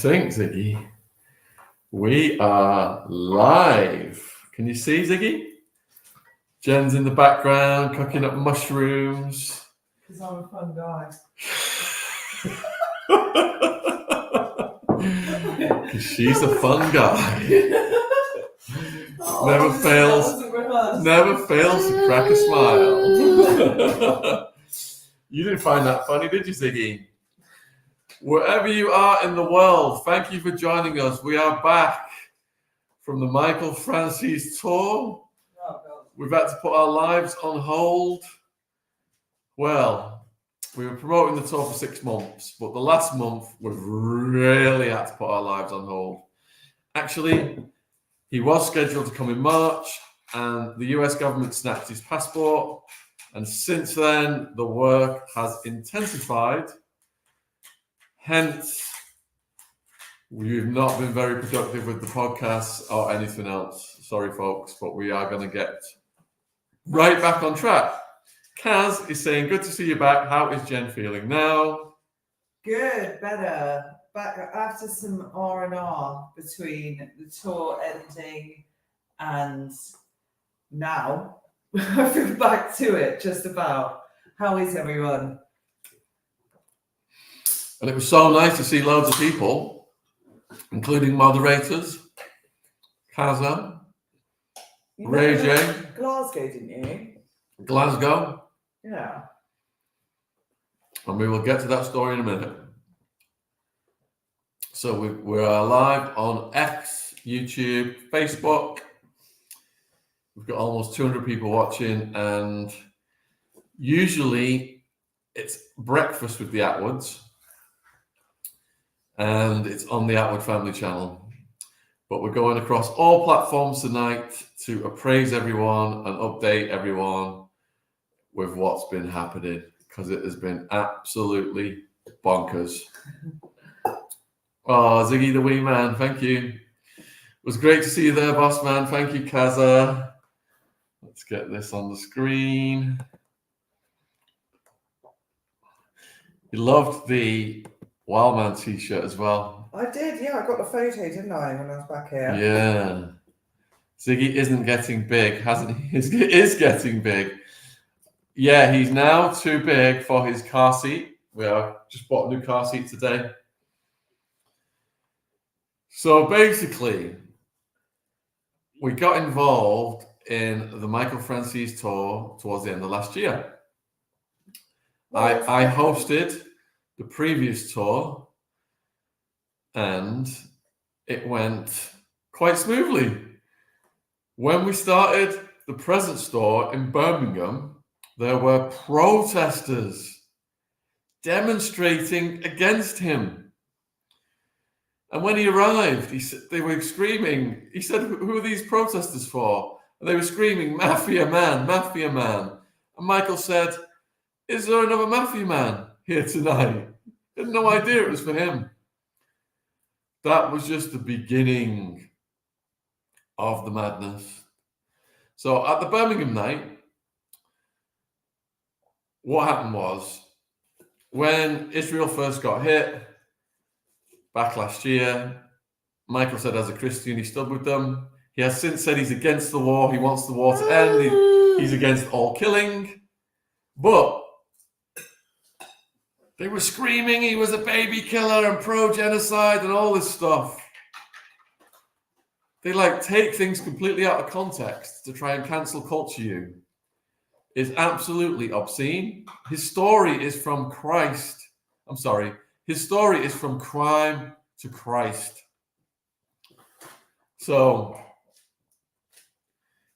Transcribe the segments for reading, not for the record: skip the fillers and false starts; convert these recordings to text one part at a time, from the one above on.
think, Ziggy, we are live. Can you see, Ziggy? Jen's in the background cooking up mushrooms. Because I'm a fun guy. Because she's a fun guy. Never fails to crack a smile. You didn't find that funny, did you, Ziggy? Wherever you are in the world, thank you for joining us. We are back from the Michael Francis tour. We've had to put our lives on hold. Well, we were promoting the tour for 6 months, but the last month we've really had to put our lives on hold. Actually, he was scheduled to come in March, and the US government snatched his passport. And since then, the work has intensified. Hence, we've not been very productive with the podcasts or anything else. Sorry, folks, but we are going to get right back on track. Kaz is saying, good to see you back. How is Jen feeling now? Good, better. Back after some R&R between the tour ending and now. I feel back to it, just about. How is everyone? And it was so nice to see loads of people, including moderators, Kaza, Ray J. Glasgow, didn't you? Glasgow. Yeah. And we will get to that story in a minute. So we are live on X, YouTube, Facebook. We've got almost 200 people watching, and usually it's breakfast with the Attwoods. And it's on the Attwood family channel. But we're going across all platforms tonight to appraise everyone and update everyone with what's been happening, because it has been absolutely bonkers. Oh, Ziggy the wee man, thank you. It was great to see you there, boss man. Thank you, Kaza. Let's get this on the screen. You loved the Wildman t-shirt as well. I did, yeah. I got the photo, didn't I, when I was back here? Yeah. Ziggy isn't getting big, hasn't he? He is getting big. Yeah, he's now too big for his car seat. We just bought a new car seat today. So basically, we got involved in the Michael Francis tour towards the end of last year. I hosted the previous tour, and it went quite smoothly. When we started the present store in Birmingham, there were protesters demonstrating against him. And when he arrived, they were screaming. He said, "Who are these protesters for?" And they were screaming, "Mafia man, mafia man." And Michael said, "Is there another mafia man here tonight?" He had no idea it was for him. That was just the beginning of the madness. So at the Birmingham night, what happened was, when Israel first got hit back last year, Michael said as a Christian he stood with them. He has since said he's against the war. He wants the war to end. He's against all killing. But they were screaming he was a baby killer and pro-genocide and all this stuff. They take things completely out of context to try and cancel culture you. It's absolutely obscene. His story is from Christ. I'm sorry. His story is from crime to Christ. So,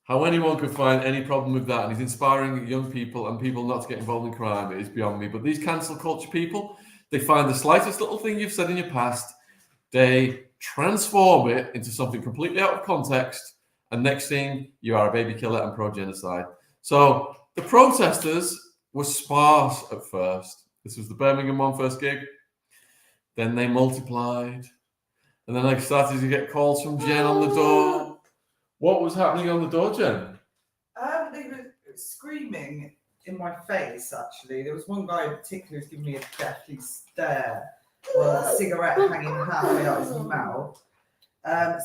how anyone could find any problem with that, and he's inspiring young people and people not to get involved in crime, is beyond me. But these cancel culture people, they find the slightest little thing you've said in your past, they transform it into something completely out of context, and next thing, you are a baby killer and pro-genocide. So the protesters were sparse at first. This was the Birmingham one first gig. Then they multiplied. And then I started to get calls from Jen on the door. What was happening on the door, Jen? They were screaming in my face, actually. There was one guy in particular who was giving me a deathly stare. well, a cigarette hanging halfway out his mouth,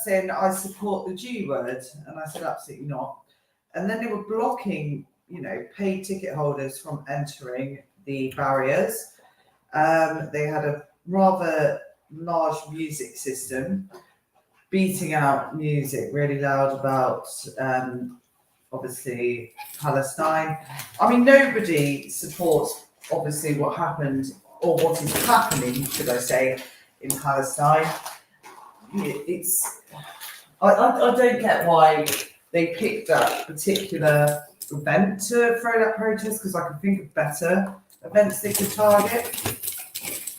saying I support the G word, and I said absolutely not. And then they were blocking, paid ticket holders from entering the barriers. They had a rather large music system, beating out music really loud about obviously Palestine. I mean, nobody supports obviously what happened or what is happening, should I say, in Palestine. I don't get why they picked that particular event to throw that protest, because I can think of better events they could target.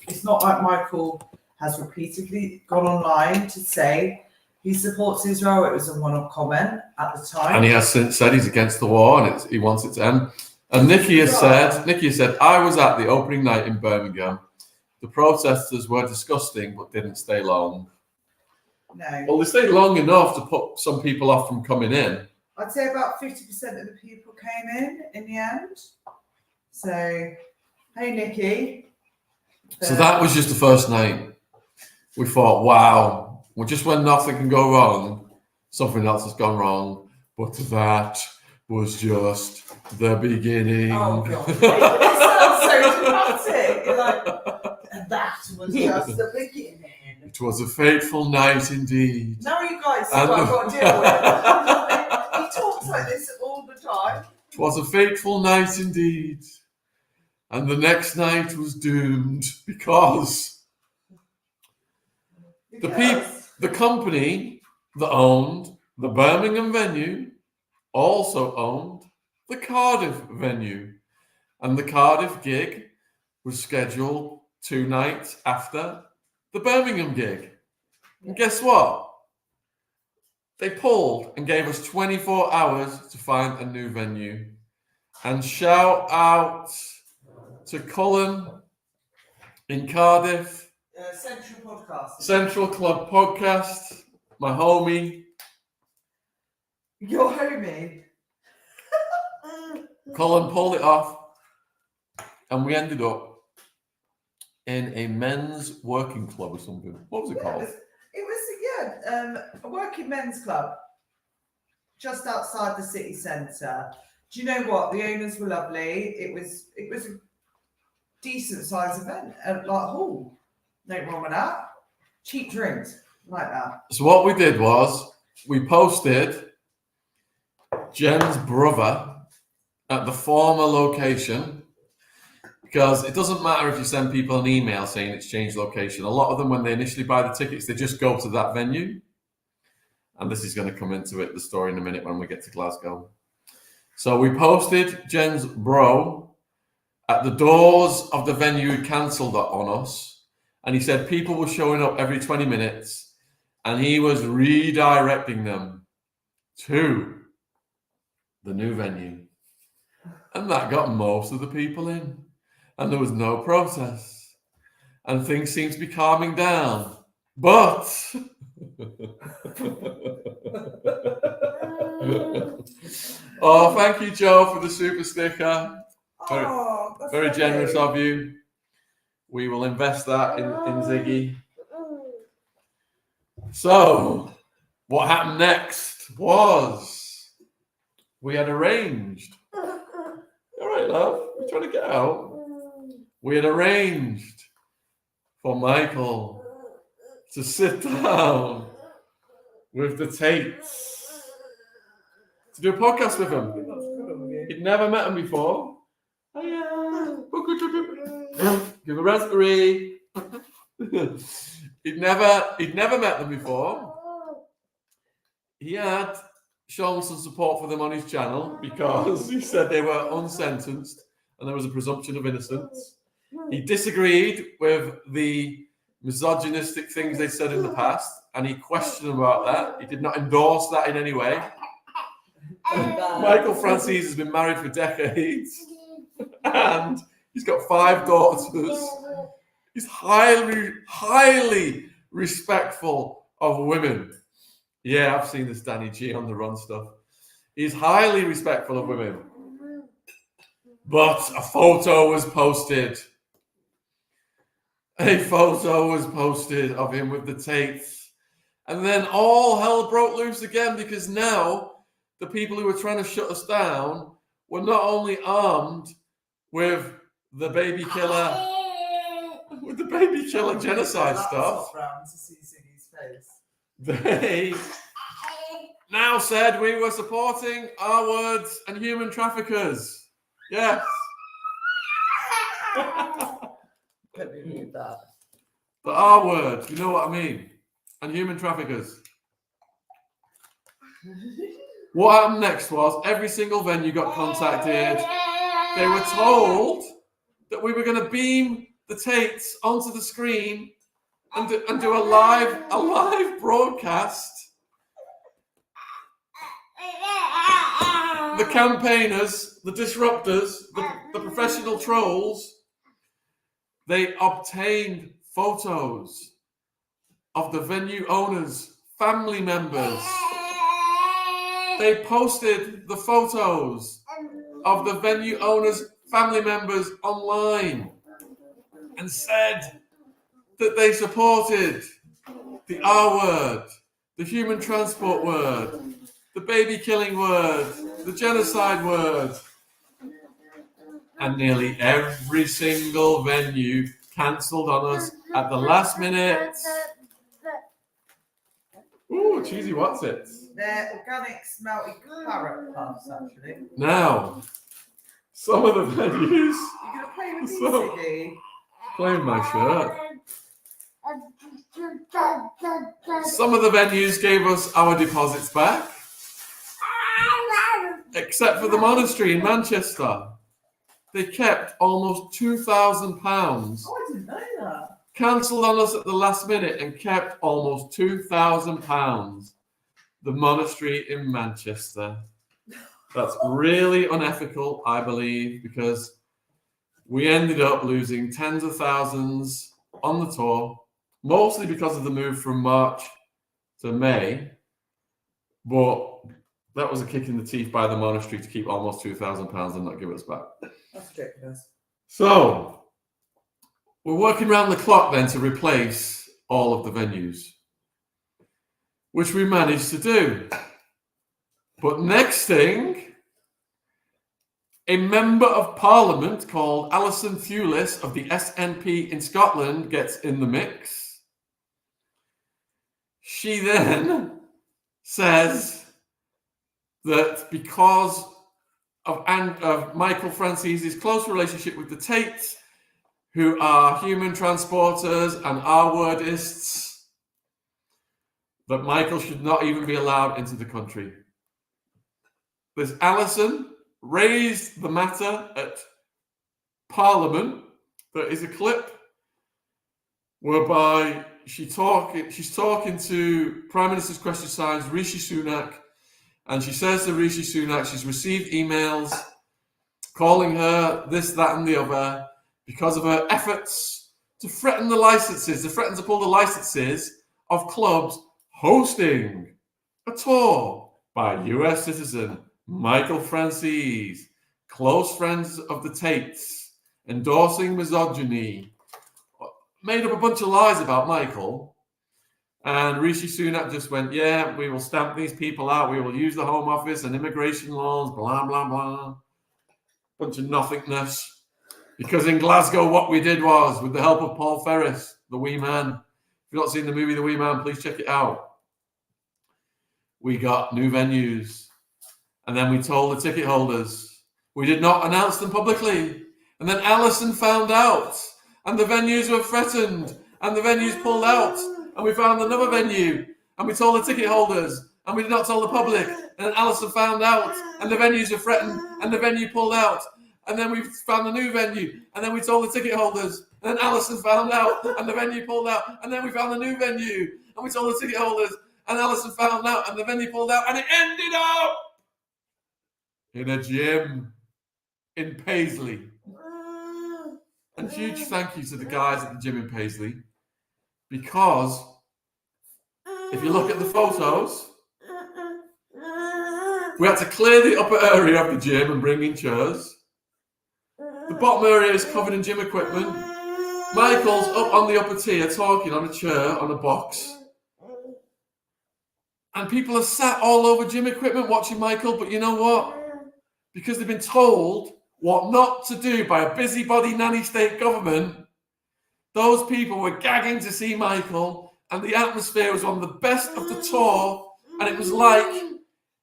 It's not like Michael has repeatedly gone online to say he supports Israel. It was a one-off comment at the time. And he has since said he's against the war and he wants it to end. And Nikki has said, I was at the opening night in Birmingham. The protesters were disgusting, but didn't stay long. No. Well, they stayed long enough to put some people off from coming in. I'd say about 50% of the people came in the end. So, hey, Nikki. So that was just the first night. We thought, wow, well, just when nothing can go wrong, something else has gone wrong. But that was just the beginning. Oh, God. It sounds so dramatic. You're like, that was just the beginning. It was a fateful night indeed. Now you guys see what I've got to deal with. He talks like this all the time. It was a fateful night indeed. And the next night was doomed because the company that owned the Birmingham venue also owned the Cardiff venue. And the Cardiff gig was scheduled 2 nights after the Birmingham gig. And guess what? They pulled and gave us 24 hours to find a new venue. And shout out to Cullen in Cardiff. Central Club Podcast. My homie. Your homie? Cullen pulled it off. And we ended up in a men's working club or something. What was it called? It was a working men's club just outside the city centre. Do you know what? The owners were lovely. It was a decent sized event, like hall. No wrong with that. Cheap drinks, like that. So what we did was we posted Jen's brother at the former location. Because it doesn't matter if you send people an email saying it's changed location. A lot of them, when they initially buy the tickets, they just go to that venue. And this is going to come into it, the story in a minute when we get to Glasgow. So we posted Jen's bro at the doors of the venue who cancelled on us. And he said people were showing up every 20 minutes. And he was redirecting them to the new venue. And that got most of the people in. And there was no protest. And things seem to be calming down. But oh, thank you, Joe, for the super sticker. Very generous of you. We will invest that in Ziggy. So, what happened next was we had arranged. All right, love, we're trying to get out. We had arranged for Michael to sit down with the Tates to do a podcast with him. He'd never met him before. Give a raspberry. He'd never met them before. He had shown some support for them on his channel because he said they were unsentenced and there was a presumption of innocence. He disagreed with the misogynistic things they said in the past, and he questioned about that. He did not endorse that in any way. Michael Francis has been married for decades, and he's got 5 daughters. He's highly respectful of women. Yeah, I've seen this Danny G on the Run stuff. He's highly respectful of women. But a photo was posted a photo was posted of him with the Tates. And then all hell broke loose again because now the people who were trying to shut us down were not only armed with the baby killer genocide stuff. Round to see Ziggy's face. They now said we were supporting R-words and human traffickers. Yes. Let me read that. The R-word, you know what I mean? And human traffickers. What happened next was every single venue got contacted. They were told that we were going to beam the Tates onto the screen and do a live broadcast. The campaigners, the disruptors, the professional trolls, they obtained photos of the venue owners' family members. They posted the photos of the venue owners' family members online and said that they supported the R word, the human transport word, the baby killing word, the genocide word. And nearly every single venue cancelled on us at the last minute. Ooh, cheesy what's it? They're organic smelty carrot puffs, actually. Now, some of the venues. You're going to play with these, Ziggy? Playing my shirt. Some of the venues gave us our deposits back, except for the monastery in Manchester. They kept almost £2,000. Oh, I didn't know that. Cancelled on us at the last minute and kept almost £2,000. The monastery in Manchester. That's really unethical, I believe, because we ended up losing tens of thousands on the tour, mostly because of the move from March to May. But that was a kick in the teeth by the monastery to keep almost £2,000 and not give us back. That's ridiculous. So we're working around the clock then to replace all of the venues, which we managed to do. But next thing, a member of parliament called Alison Thewlis of the SNP in Scotland gets in the mix. She then says that because of Michael Francise's close relationship with the Tates, who are human transporters and R-wordists, that Michael should not even be allowed into the country. This Alison raised the matter at Parliament. There is a clip whereby she's talking to Prime Minister's Question Signs, Rishi Sunak, and she says to Rishi Sunak she's received emails calling her this, that, and the other because of her efforts to threaten to pull the licenses of clubs hosting a tour by US citizen Michael Francis, close friends of the Tates, endorsing misogyny, made up a bunch of lies about Michael. And Rishi Sunak just went, yeah, we will stamp these people out. We will use the Home Office and immigration laws, blah, blah, blah. Bunch of nothingness. Because in Glasgow, what we did was, with the help of Paul Ferris, the wee man, if you've not seen the movie The Wee Man, please check it out. We got new venues. And then we told the ticket holders. We did not announce them publicly. And then Alison found out. And the venues were threatened. And the venues pulled out. And we found another venue. And we told the ticket holders. And we did not tell the public. And then Alison found out. And the venues were threatened. And the venue pulled out. And then we found a new venue. And then we told the ticket holders. And then Alison found out. And the venue pulled out. And then we found a new venue. And we told the ticket holders. And Alison found out. And the venue pulled out. And it ended up in a gym in Paisley. And huge thank you to the guys at the gym in Paisley. Because if you look at the photos, we had to clear the upper area of the gym and bring in chairs. The bottom area is covered in gym equipment. Michael's up on the upper tier talking on a chair, on a box. And people are sat all over gym equipment watching Michael, but you know what? Because they've been told what not to do by a busybody nanny state government, those people were gagging to see Michael, and the atmosphere was one of the best of the tour, and it was like,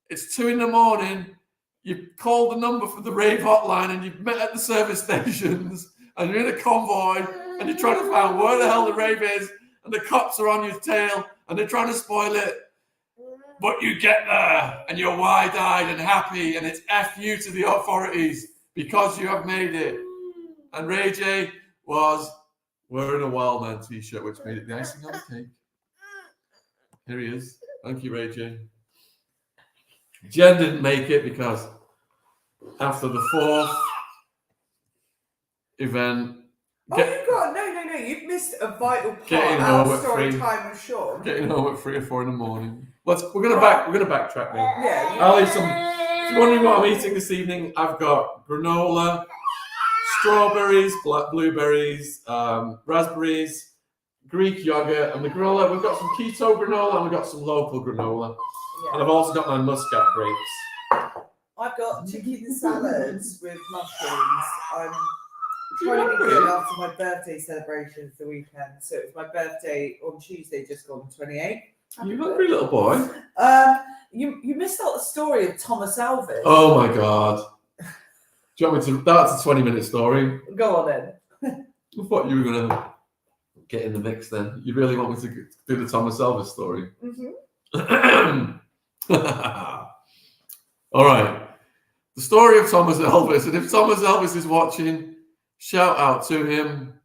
it's 2 a.m, you called the number for the rave hotline, and you've met at the service stations, and you're in a convoy, and you're trying to find where the hell the rave is, and the cops are on your tail, and they're trying to spoil it. But you get there, and you're wide-eyed and happy, and it's F you to the authorities because you have made it. And Ray J was wearing a Wild Man t-shirt, which made it the icing on the cake. Here he is. Thank you, Ray J. Jen didn't make it because after the 4th event... No, you've missed a vital part. Getting home Our at story 3. time with Sean. Getting home at 3 or 4 in the morning. We're gonna backtrack now. Yeah. I'll eat some. If you're wondering what I'm eating this evening, I've got granola, strawberries, blueberries, raspberries, Greek yogurt, and the granola. We've got some keto granola and we've got some local granola, and I've also got my muscat grapes. I've got chicken salads with mushrooms. I'm trying to be good after my birthday celebrations the weekend. So it was my birthday on Tuesday, just gone 28. You hungry little boy? You missed out the story of Thomas Elvis. Oh my god! Do you want me to? That's a 20-minute story. Go on then. I thought you were gonna get in the mix. Then you really want me to do the Thomas Elvis story? Mm-hmm. All right. The story of Thomas Elvis, and if Thomas Elvis is watching, shout out to him.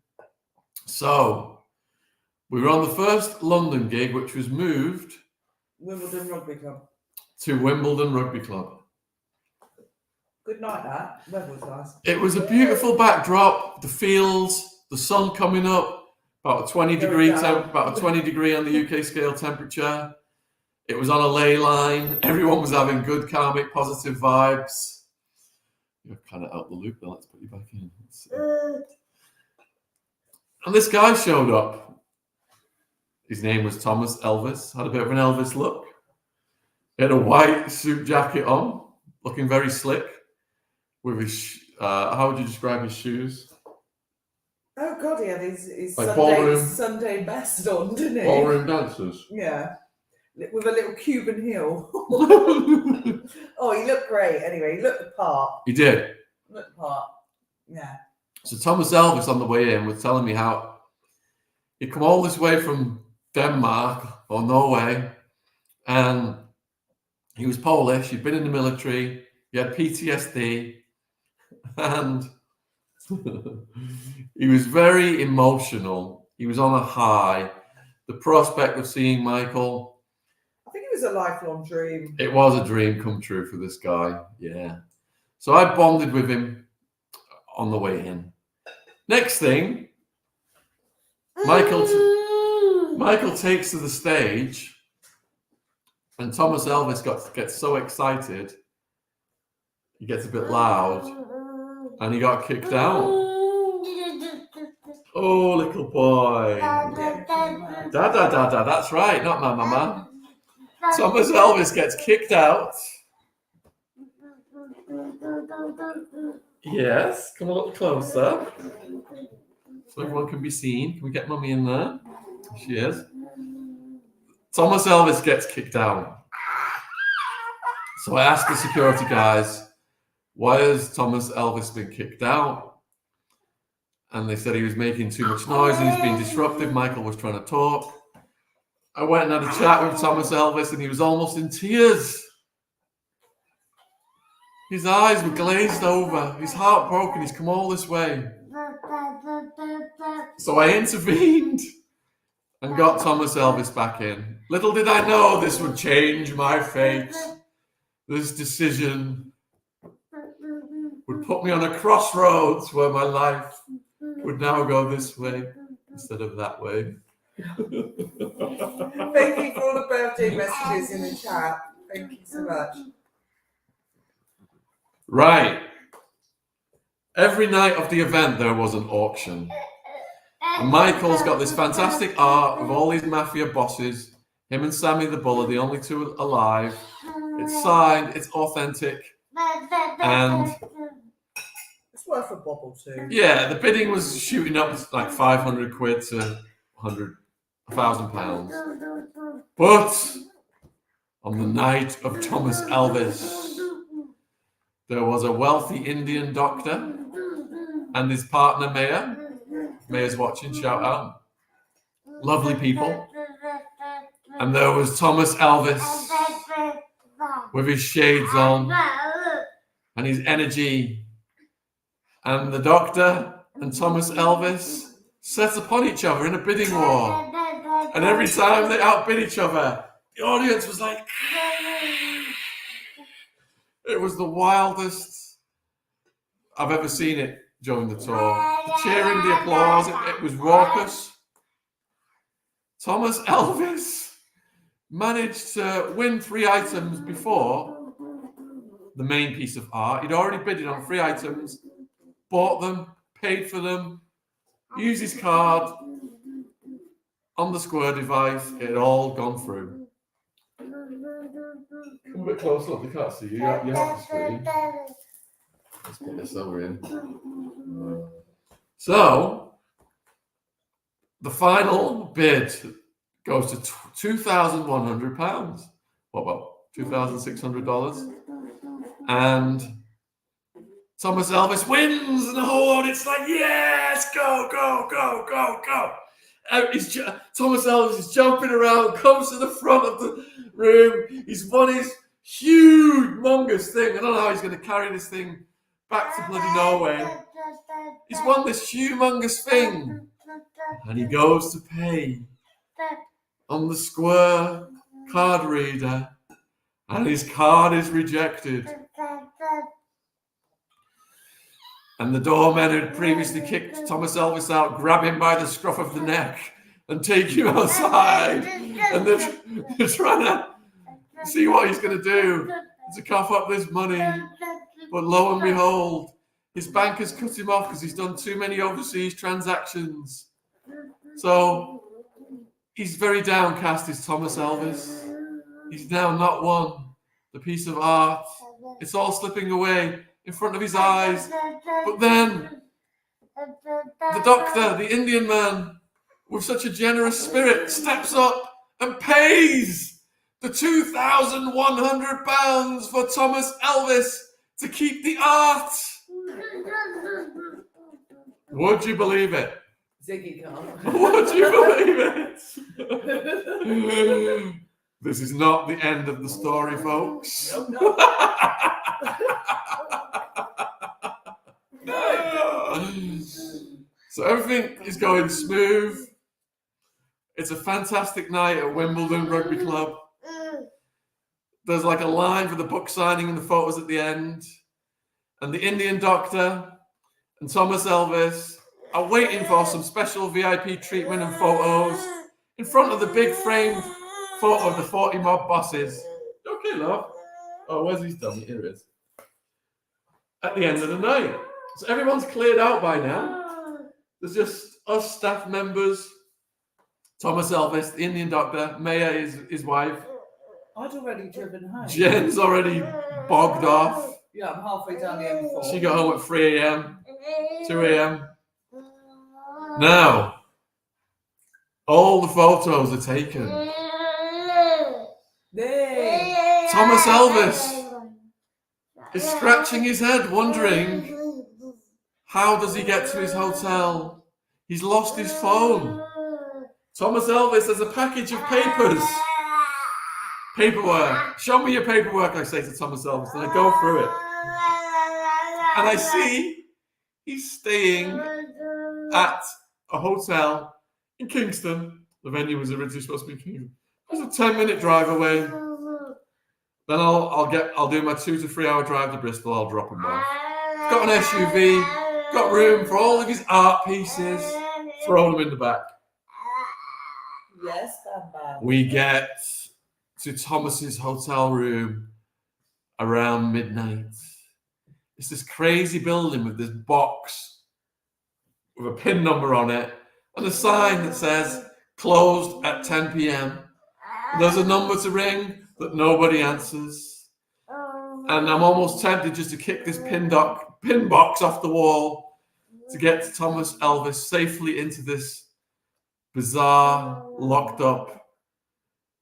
So. We were on the first London gig, which was moved Wimbledon Rugby Club. To Wimbledon Rugby Club. Good night, that. Weather was nice. It was a beautiful backdrop, the fields, the sun coming up, about a 20 degree on the UK scale temperature. It was on a ley line. Everyone was having good, karmic, positive vibes. You're kind of out the loop there. Let's put you back in. And this guy showed up. His name was Thomas Elvis. Had a bit of an Elvis look. He had a white suit jacket on, looking very slick. With his, how would you describe his shoes? Oh God, he had his like Sunday best on, didn't he? Ballroom dancers. Yeah, with a little Cuban heel. Oh, he looked great. Anyway, he looked the part. He did. Looked the part. Yeah. So Thomas Elvis on the way in was telling me how he'd come all this way from Denmark or Norway, and he was Polish. He'd been in the military. He had PTSD, and he was very emotional. He was on a high. The prospect of seeing Michael, I think it was a lifelong dream. It was a dream come true for this guy. Yeah. So I bonded with him on the way in. Next thing, Michael takes to the stage, and Thomas Elvis gets so excited, he gets a bit loud, and he got kicked out. Oh, little boy. Da, that's right, not my mama. Thomas Elvis gets kicked out. Yes, come a little closer so everyone can be seen. Can we get mummy in there? She is. Thomas Elvis gets kicked out. So I asked the security guys, why has Thomas Elvis been kicked out? And they said he was making too much noise and he's being disruptive. Michael was trying to talk. I went and had a chat with Thomas Elvis and he was almost in tears. His eyes were glazed over. He's heartbroken. He's come all this way. So I intervened and got Thomas Elvis back in. Little did I know this would change my fate. This decision would put me on a crossroads where my life would now go this way instead of that way. Thank you for all the birthday messages in the chat. Thank you so much. Right. Every night of the event, there was an auction. And Michael's got this fantastic art of all these mafia bosses. Him and Sammy the Bull are the only two alive. It's signed, it's authentic, and It's worth a bobble too. yeah, the bidding was shooting up like 500 quid to 1,000 pounds. But on the night of Thomas Elvis, there was a wealthy Indian doctor and his partner Maya. Maya's watching, shout out. Lovely people. And there was Thomas Elvis with his shades on and his energy. And the doctor and Thomas Elvis set upon each other in a bidding war. And every time they outbid each other, the audience was like, it was the wildest I've ever seen it during the tour. The cheering, the applause, it was raucous. Thomas Elvis managed to win 3 items before the main piece of art. He'd already bidded on 3 items, bought them, paid for them, used his card on the Square device. It had all gone through. Come a bit closer, look, they can't see you. You have the screen. Let's put this over in. So, the final bid goes to £2,100. What about $2,600? And Thomas Elvis wins, and the whole audience like, yes, go, go, go, go, go. Thomas Elvis is jumping around, comes to the front of the room. He's won his humongous thing. I don't know how he's going to carry this thing back to bloody Norway. He's won this humongous thing. And he goes to pay on the Square card reader. And his card is rejected. And the doormen who had previously kicked Thomas Elvis out grab him by the scruff of the neck and take him outside. And they're trying to see what he's going to do to cough up this money. But lo and behold, his bank has cut him off because he's done too many overseas transactions. So he's very downcast, is Thomas Elvis. He's now not won the piece of art. It's all slipping away in front of his eyes. But then the doctor, the Indian man, with such a generous spirit, steps up and pays the £2,100 for Thomas Elvis to keep the art. Would you believe it? Ziggy can't. Would you believe it? This is not the end of the story, folks. No. So everything is going smooth. It's a fantastic night at Wimbledon Rugby Club. There's like a line for the book signing and the photos at the end. And the Indian doctor and Thomas Elvis are waiting for some special VIP treatment and photos in front of the big framed photo of the 40 mob bosses. Okay, love. Oh, where's his dummy? Here it is. At the end of the night. So everyone's cleared out by now. There's just us staff members, Thomas Elvis, the Indian doctor, Maya is his wife. I'd already driven home. Jen's already bogged off. Yeah, I'm halfway down the M4. She got home at 3 a.m., 2 a.m. Now, all the photos are taken. There. Thomas Elvis is scratching his head, wondering, how does he get to his hotel? He's lost his phone. Thomas Elvis has a package of papers. Paperwork. Show me your paperwork, I say to Thomas Elvis, and I go through it. And I see he's staying at a hotel in Kingston. The venue was originally supposed to be in Kingston. It's a 10-minute drive away. Then I'll do my 2 to 3 hour drive to Bristol. I'll drop him off. Got an SUV. Got room for all of his art pieces. Throw them in the back. Yes, Bamba. We get to Thomas's hotel room around midnight. It's this crazy building with this box with a pin number on it and a sign that says closed at 10 p.m. There's a number to ring that nobody answers. And I'm almost tempted just to kick this pin box off the wall to get Thomas Elvis safely into this bizarre, locked up,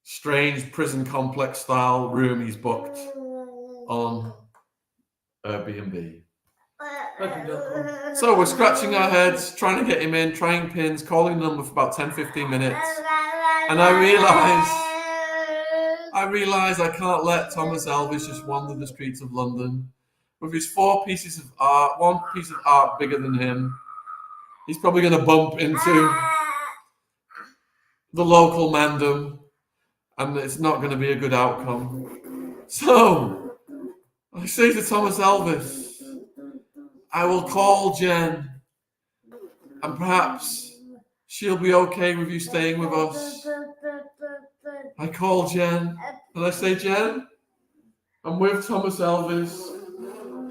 strange prison complex style room he's booked on Airbnb. So we're scratching our heads, trying to get him in, trying pins, calling the number for about 10-15 minutes. And I realize I can't let Thomas Elvis just wander the streets of London with his 4 pieces of art, one piece of art bigger than him. He's probably going to bump into the local mandem, and it's not going to be a good outcome. So I say to Thomas Elvis, I will call Jen, and perhaps she'll be okay with you staying with us. I call Jen, and I say, Jen, I'm with Thomas Elvis.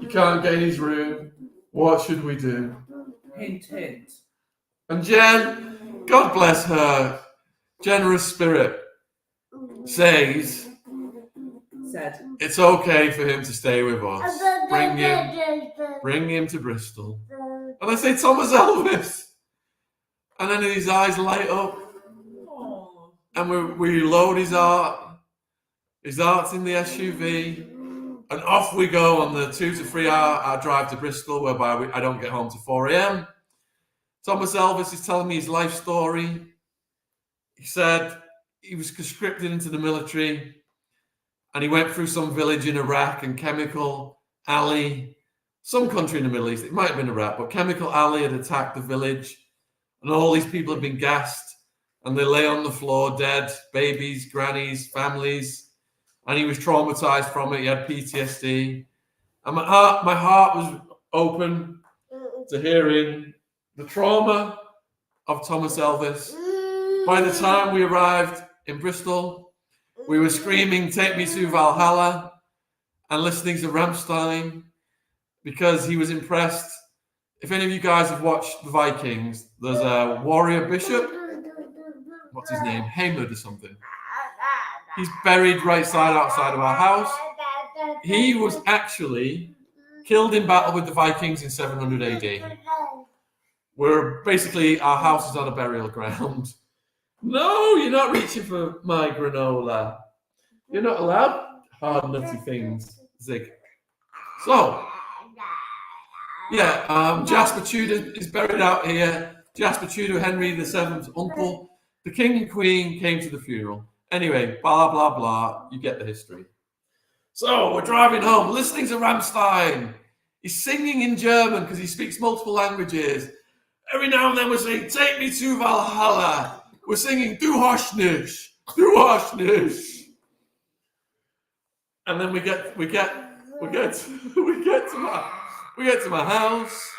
He can't get in his room. What should we do? Hint, hint. And Jen, God bless her generous spirit, said, it's okay for him to stay with us. Bring him to Bristol. And I say, Thomas Elvis. And then his eyes light up. And we load his art. His art's in the SUV. And off we go on the 2 to 3 hour drive to Bristol, whereby I don't get home till 4 a.m. Thomas Elvis is telling me his life story. He said he was conscripted into the military and he went through some village in Iraq, and Chemical Alley, some country in the Middle East, it might have been Iraq, but Chemical Alley had attacked the village and all these people had been gassed and they lay on the floor dead, babies, grannies, families, and he was traumatized from it. He had PTSD. And my heart was open to hearing the trauma of Thomas Elvis. By the time we arrived in Bristol, we were screaming, "Take me to Valhalla," and listening to Rammstein because he was impressed. If any of you guys have watched the Vikings, there's a warrior bishop. What's his name? Haymud or something. He's buried right outside of our house. He was actually killed in battle with the Vikings in 700 AD. Our house is on a burial ground. No, you're not reaching for my granola. You're not allowed hard, nutty things, Zig. So, Jasper Tudor is buried out here. Jasper Tudor, Henry VII's uncle. The king and queen came to the funeral. Anyway, blah, blah, blah. You get the history. So, we're driving home, listening to Rammstein. He's singing in German because he speaks multiple languages. Every now and then we're saying, "Take me to Valhalla." We're singing, "Du hast nicht, du hast nicht." And then we get to my house.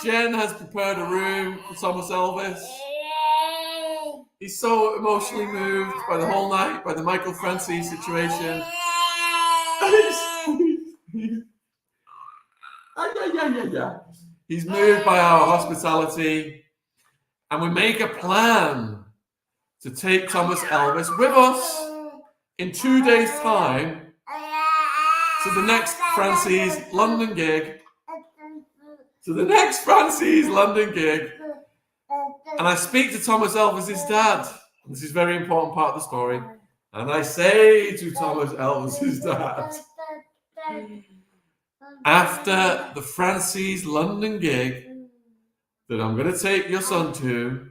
Jen has prepared a room for Thomas Elvis. He's so emotionally moved by the whole night, by the Michael Francis situation. He's moved by our hospitality. And we make a plan to take Thomas Elvis with us in 2 days' time to the next Francis London gig. And I speak to Thomas Elvis's dad. This is a very important part of the story. And I say to Thomas Elvis's dad, after the Francis London gig that I'm going to take your son to,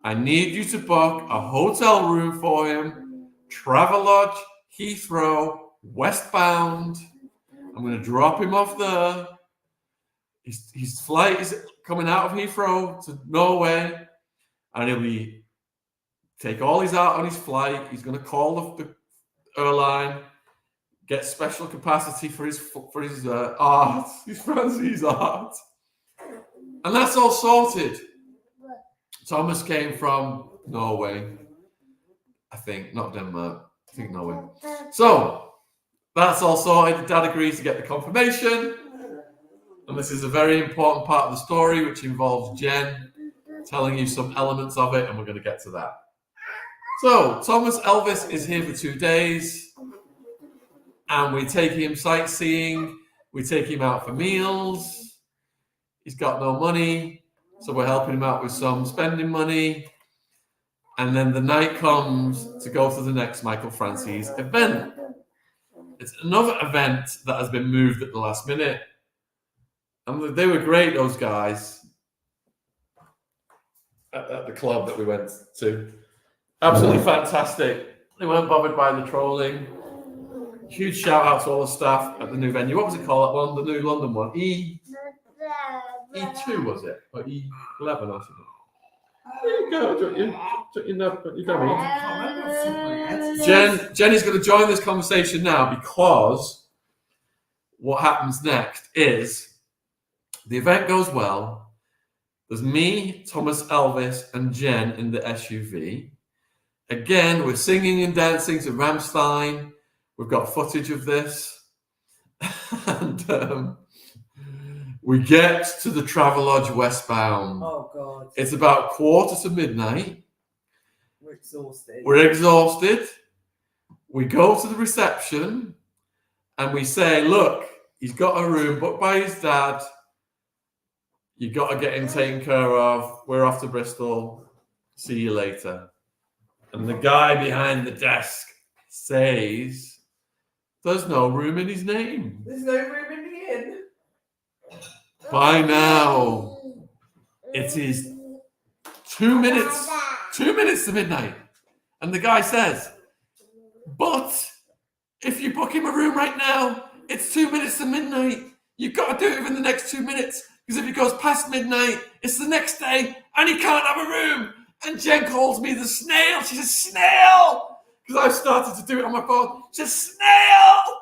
I need you to book a hotel room for him, Travelodge, Heathrow, westbound. I'm going to drop him off there. His flight is coming out of Heathrow to Norway, and he'll take all his art on his flight. He's going to call the airline, get special capacity for his art, his Francis art. And that's all sorted. Thomas came from Norway, I think, not Denmark. I think Norway. So that's all sorted. The dad agrees to get the confirmation. And this is a very important part of the story, which involves Jen telling you some elements of it, and we're going to get to that. So, Thomas Elvis is here for 2 days, and we take him sightseeing, we take him out for meals. He's got no money, so we're helping him out with some spending money. And then the night comes to go to the next Michael Francis event. It's another event that has been moved at the last minute. And they were great, those guys, at the club that we went to. Absolutely fantastic. They weren't bothered by the trolling. Huge shout out to all the staff at the new venue. What was it called? That one, the new London one? E2 was it? Or E11 or something? There you go. Jenny's going to join this conversation now, because what happens next is the event goes well. There's me, Thomas Elvis, and Jen in the SUV. Again, we're singing and dancing to Rammstein. We've got footage of this. And we get to the Travelodge westbound. Oh, God. It's about midnight. We're exhausted. We go to the reception and we say, look, he's got a room booked by his dad. You got to get him taken care of. We're off to Bristol. See you later. And the guy behind the desk says, there's no room in his name. There's no room in the inn. By now, it is 2 minutes to midnight. And the guy says, but if you book him a room right now, it's 2 minutes to midnight. You've got to do it within the next 2 minutes. Because if it goes past midnight, it's the next day and he can't have a room. And Jen calls me the snail. She says, snail! Because I've started to do it on my phone. She says, snail!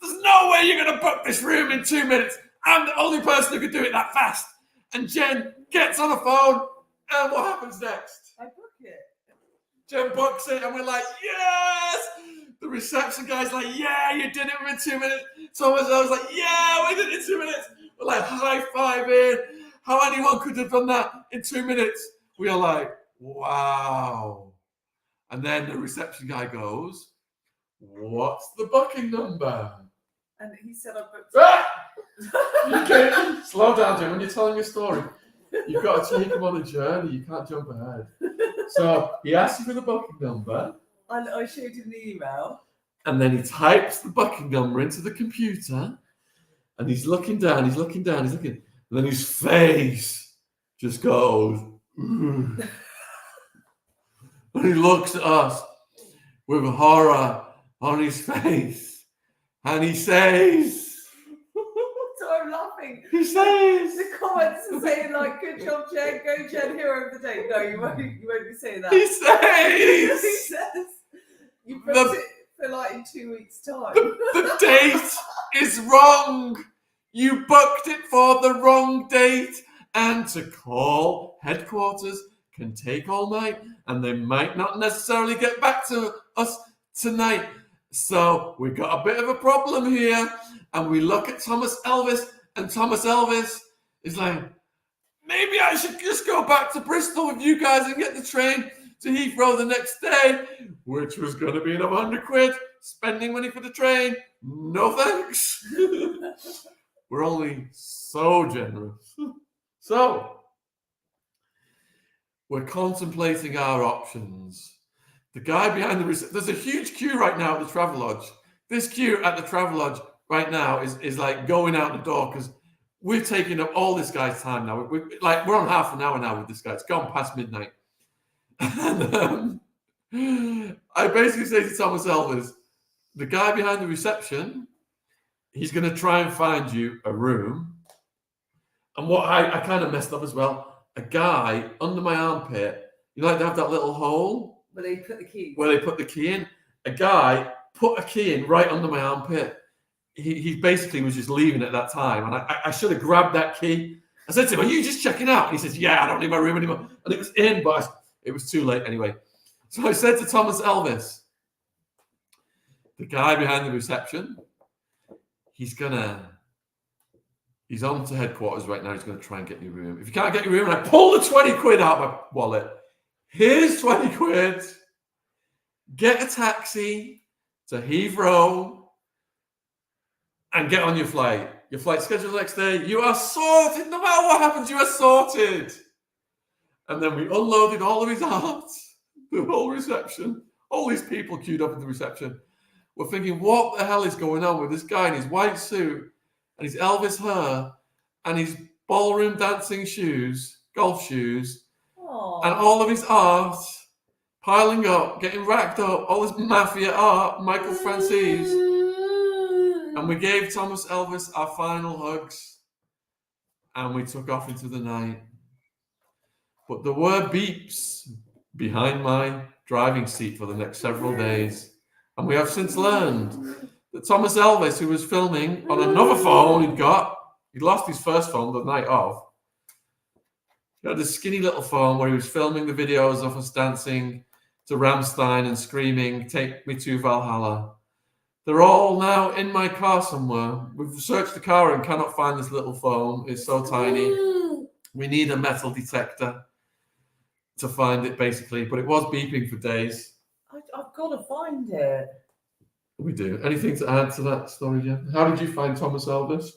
There's no way you're going to book this room in 2 minutes. I'm the only person who could do it that fast. And Jen gets on the phone, and what happens next? I book it. Jen books it, and we're like, yes! The reception guy's like, yeah, you did it within 2 minutes. Thomas, I was like, yeah, we did it in 2 minutes. We're like high-fiving. How anyone could have done that in 2 minutes? We are like, wow. And then the reception guy goes, what's the booking number? And he said I booked You can't slow down, Jim. When you're telling a story, you've got to take him on a journey. You can't jump ahead. So he asks you for the booking number. And I showed him the email. And then he types the booking number into the computer. And he's looking down. And then his face just goes. And he looks at us with horror on his face. And he says... So I'm laughing. He says... The comments are saying like, good job, Jen, go Jen, hero of the day. No, you won't be saying that. He says... He says... You booked it for like in 2 weeks' time. The date is wrong. You booked it for the wrong date. And to call headquarters can take all night. And they might not necessarily get back to us tonight. So we've got a bit of a problem here. And we look at Thomas Elvis. And Thomas Elvis is like, maybe I should just go back to Bristol with you guys and get the train to Heathrow the next day, which was going to be another £100. Spending money for the train, no thanks. We're only so generous. So, we're contemplating our options. The guy behind there's a huge queue right now at the Travelodge. This queue at the Travelodge right now is like going out the door because we've taken up all this guy's time now. We're on half an hour now with this guy. It's gone past midnight. And I basically say to Thomas Elvis, the guy behind the reception, he's going to try and find you a room. And what I kind of messed up as well, a guy under my armpit, you know, they have that little hole where they put the key in. A guy put a key in right under my armpit. He basically was just leaving at that time. And I should have grabbed that key. I said to him, are you just checking out? And he says, yeah, I don't need my room anymore. And it was in, but it was too late anyway. So I said to Thomas Elvis, the guy behind the reception, he's going to He's on to headquarters right now. He's going to try and get your room. If you can't get your room, I pull the 20 quid out of my wallet. Here's 20 quid. Get a taxi to Heathrow and get on your flight. Your flight's scheduled the next day. You are sorted. No matter what happens, you are sorted. And then we unloaded all of his art, the whole reception. All these people queued up at the reception. We're thinking, what the hell is going on with this guy in his white suit and his Elvis hair and his ballroom dancing shoes, golf shoes, Aww. and all of his art piling up, getting racked up, all this mafia art, Michael Francis. And we gave Thomas Elvis our final hugs and we took off into the night. But there were beeps behind my driving seat for the next several days. And we have since learned that Thomas Elvis, who was filming on another phone he'd lost his first phone the night of. He had a skinny little phone where he was filming the videos of us dancing to Rammstein and screaming, "Take me to Valhalla." They're all now in my car somewhere. We've searched the car and cannot find this little phone. It's so tiny. We need a metal detector to find it, basically. But it was beeping for days. I've got to find it. We do. Anything to add to that story, Jen? How did you find Thomas Elvis?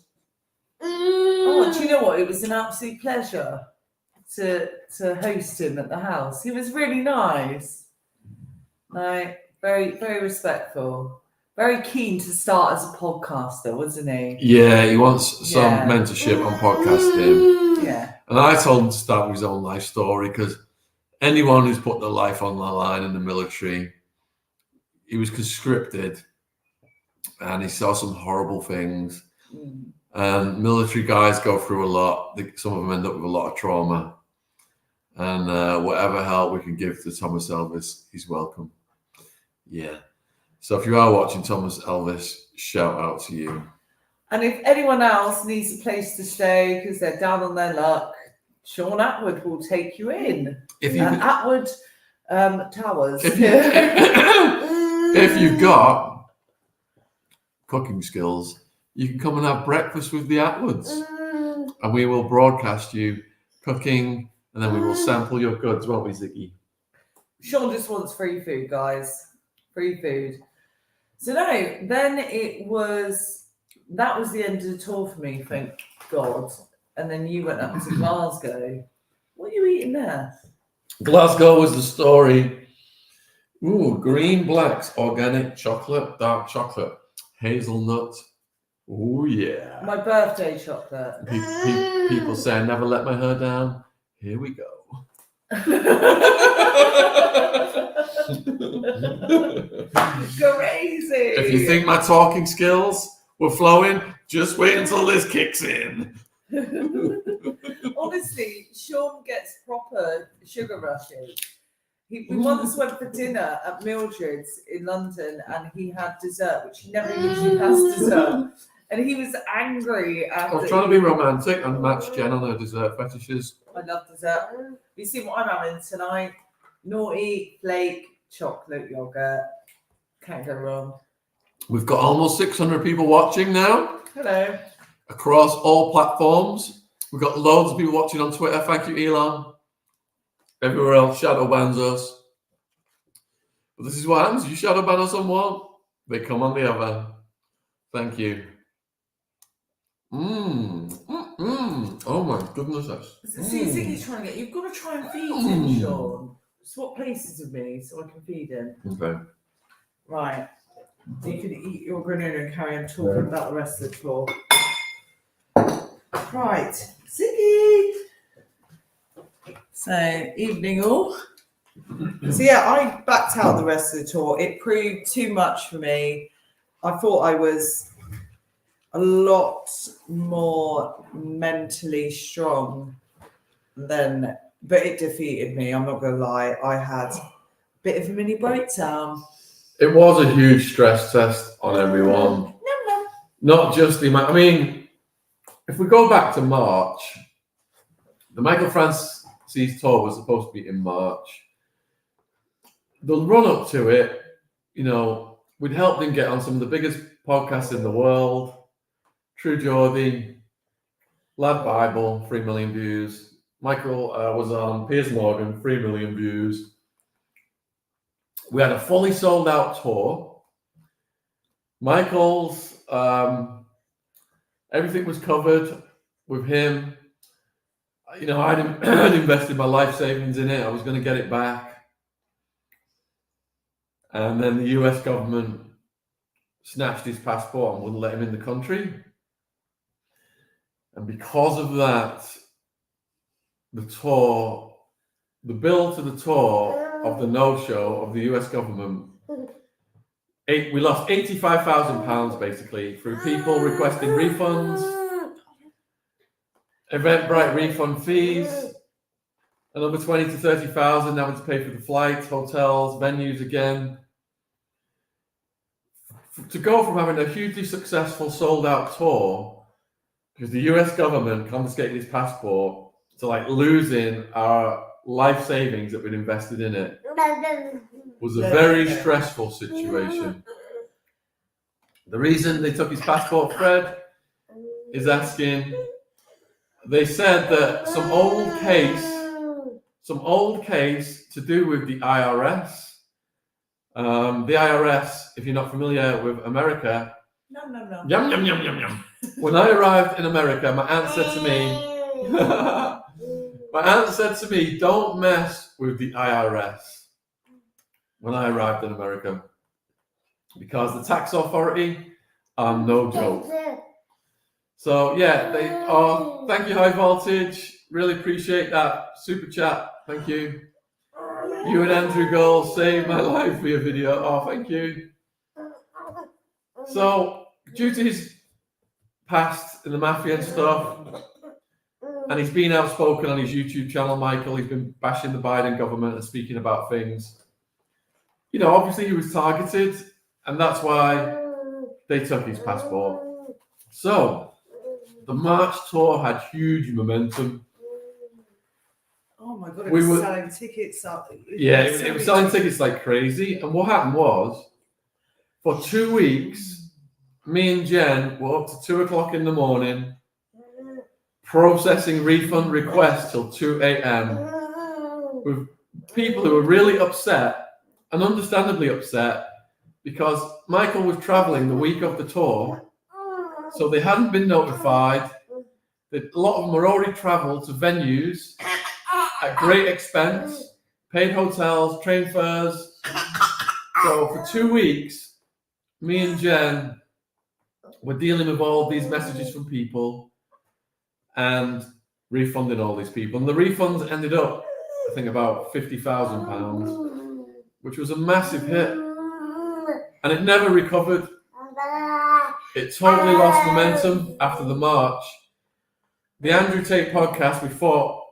Oh, do you know what? It was an absolute pleasure to host him at the house. He was really nice. Like, very, very respectful. Very keen to start as a podcaster, wasn't he? Yeah, he wants some mentorship on podcasting. Yeah. And I told him to start with his own life story because anyone who's put their life on the line in the military, he was conscripted and he saw some horrible things. And military guys go through a lot. Some of them end up with a lot of trauma. And whatever help we can give to Thomas Elvis, he's welcome. Yeah. So if you are watching Thomas Elvis, shout out to you. And if anyone else needs a place to stay because they're down on their luck, Sean Attwood will take you in. Attwood Towers. If you've got cooking skills, you can come and have breakfast with the Attwoods. And we will broadcast you cooking and then we will sample your goods, won't we, Ziggy? Sean just wants free food, guys. Free food. So no, then that was the end of the tour for me, thank God. And then you went up to Glasgow. What are you eating there? Glasgow was the story. Ooh, Green Black's organic chocolate, dark chocolate, hazelnut. Oh yeah. My birthday chocolate. People say I never let my hair down. Here we go. Crazy. If you think my talking skills were flowing, just wait until this kicks in. Honestly, Sean gets proper sugar rushes. We once went for dinner at Mildred's in London and he had dessert, which he never usually has dessert. And he was angry after. I was trying to be romantic and match Jen on her dessert fetishes. I love dessert. You see what I'm having tonight? Naughty flake chocolate yogurt. Can't go wrong. We've got almost 600 people watching now. Hello. Across all platforms. We've got loads of people watching on Twitter. Thank you, Elon. Everywhere else shadow bans us. But this is what happens. You shadow ban us on one, they come on the other. Thank you. Oh my goodness. See, Ziggy's trying to get. You've got to try and feed him, Sean. Swap places with me so I can feed him. Okay. Right. You can eat your granola and carry on talking about the rest of the tour. Right, Ziggy. So, evening all. So yeah, I backed out the rest of the tour. It proved too much for me. I thought I was a lot more mentally strong than, but it defeated me. I'm not gonna lie. I had a bit of a mini breakdown. It was a huge stress test on everyone. Not just the amount. I mean, if we go back to March, the Michael Francis tour was supposed to be in March. The run up to it, you know, we'd helped him get on some of the biggest podcasts in the world. True Geordie, Lad Bible, 3 million views. Michael was on Piers Morgan, 3 million views. We had a fully sold out tour. Michael's, everything was covered with him. You know, I'd invested my life savings in it. I was going to get it back. And then the US government snatched his passport and wouldn't let him in the country. And because of that, the bill to the tour of the no-show of the US government, we lost £85,000 basically through people requesting refunds, Eventbrite refund fees, another 20 to 30,000 having to pay for the flights, hotels, venues again. To go from having a hugely successful sold-out tour because the US government confiscated his passport to like losing our life savings that we'd invested in it was a very stressful situation. The reason they took his passport, Fred, is asking. They said that some old case to do with the IRS. The IRS, if you're not familiar with America, No. yum yum yum yum yum. When I arrived in America, my aunt said to me, "Don't mess with the IRS." When I arrived in America, because the tax authority are no joke. So yeah, thank you, High Voltage. Really appreciate that super chat. Thank you. You and Andrew Gold saved my life for your video. Oh, thank you. So due to his past in the mafia and stuff, and he's been outspoken on his YouTube channel, Michael. He's been bashing the Biden government and speaking about things. You know, obviously he was targeted, and that's why they took his passport. So the March tour had huge momentum. Oh my god, it was selling tickets up. It was selling tickets like crazy. And what happened was, for 2 weeks, me and Jen were up to 2 o'clock in the morning, processing refund requests till 2 a.m. with people who were really upset, and understandably upset, because Michael was traveling the week of the tour, so they hadn't been notified. A lot of them were already traveled to venues at great expense, paid hotels, train fares. So for 2 weeks, me and Jen were dealing with all these messages from people and refunding all these people. And the refunds ended up, I think, about £50,000, which was a massive hit. And it never recovered. It totally lost momentum after the March. The Andrew Tate podcast, we thought,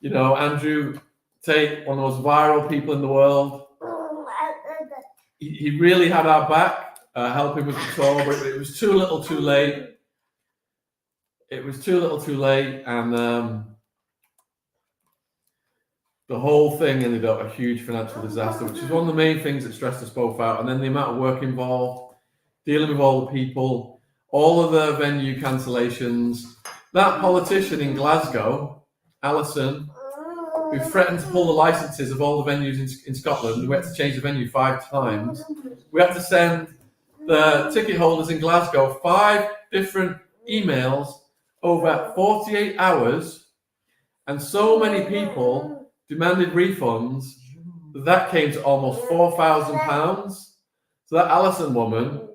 you know, Andrew Tate, one of the most viral people in the world, he really had our back, helping with the tour, but it was too little too late. It was too little too late, and the whole thing ended up a huge financial disaster, which is one of the main things that stressed us both out. And then the amount of work involved, dealing with all the people, all of the venue cancellations. That politician in Glasgow, Alison, who threatened to pull the licenses of all the venues in Scotland. We had to change the venue 5 times. We had to send the ticket holders in Glasgow 5 different emails over 48 hours, and so many people demanded refunds that came to almost £4,000. So that Alison woman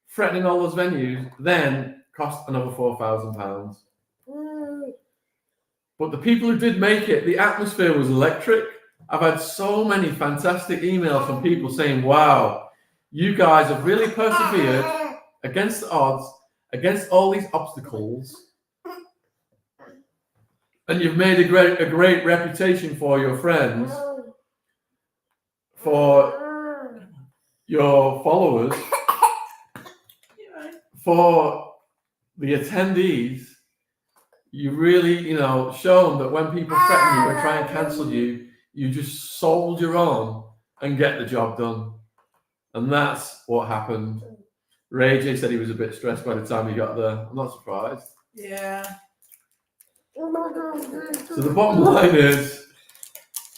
threatening all those venues then cost another £4,000. But the people who did make it, the atmosphere was electric. I've had so many fantastic emails from people saying, wow, you guys have really persevered against the odds, against all these obstacles, and you've made a great reputation for your friends, for your followers, for the attendees. You really, shown that when people threaten you and try and cancel you, you just soldier on and get the job done. And that's what happened. Ray J said he was a bit stressed by the time he got there. I'm not surprised. Yeah. So the bottom line is,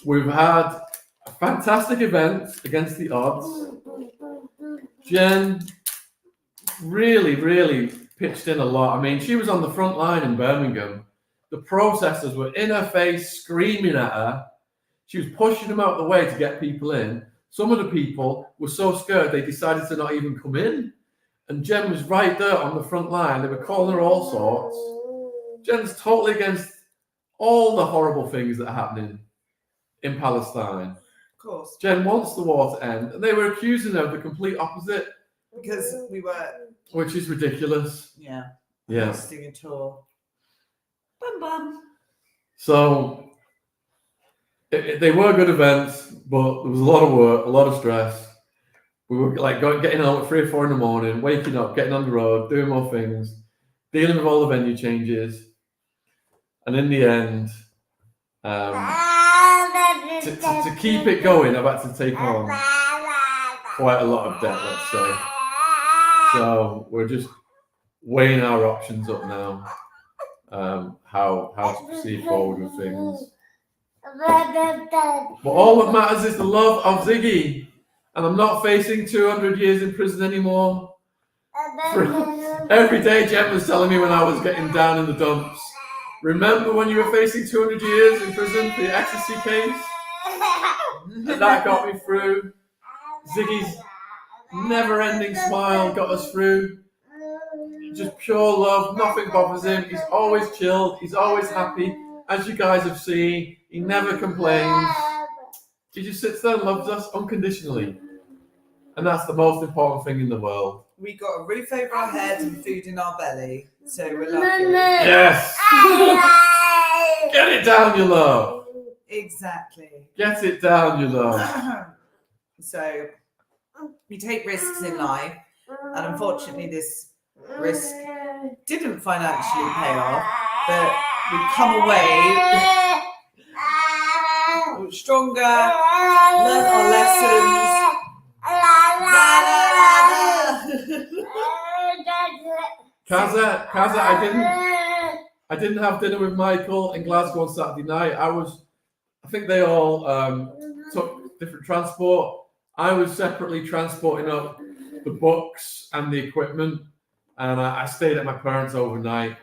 we've had a fantastic event against the odds. Jen really pitched in a lot. I mean, she was on the front line in Birmingham. The protesters were in her face, screaming at her. She was pushing them out the way to get people in. Some of the people were so scared they decided to not even come in. And Jen was right there on the front line. They were calling her all sorts. Jen's totally against all the horrible things that are happening in Palestine. Of course. Jen wants the war to end. And they were accusing her of the complete opposite. Because we were... Which is ridiculous. Yeah. Yeah. Hosting a tour. Bum bum. So they were good events, but there was a lot of work, a lot of stress. We were like getting out at 3 or 4 in the morning, waking up, getting on the road, doing more things, dealing with all the venue changes, and in the end, to keep it going, I've had to take on quite a lot of debt, let's say. So we're just weighing our options up now, how to proceed forward with things. But all that matters is the love of Ziggy, and I'm not facing 200 years in prison anymore. Every day Jen was telling me when I was getting down in the dumps, remember when you were facing 200 years in prison for your ecstasy case? And that got me through. Ziggy's never-ending smile got us through. Just pure love, nothing bothers him. He's always chilled, he's always happy. As you guys have seen, he never complains. He just sits there and loves us unconditionally. And that's the most important thing in the world. We got a roof over our head and food in our belly, so we're lucky. Yes! Get it down, you love! Exactly. Get it down, you love. So, we take risks in life, and unfortunately this risk didn't financially pay off, but we come away stronger, learn our lessons. Kaza, I didn't have dinner with Michael in Glasgow on Saturday night. I think they all took different transport. I was separately transporting up the books and the equipment, and I stayed at my parents' overnight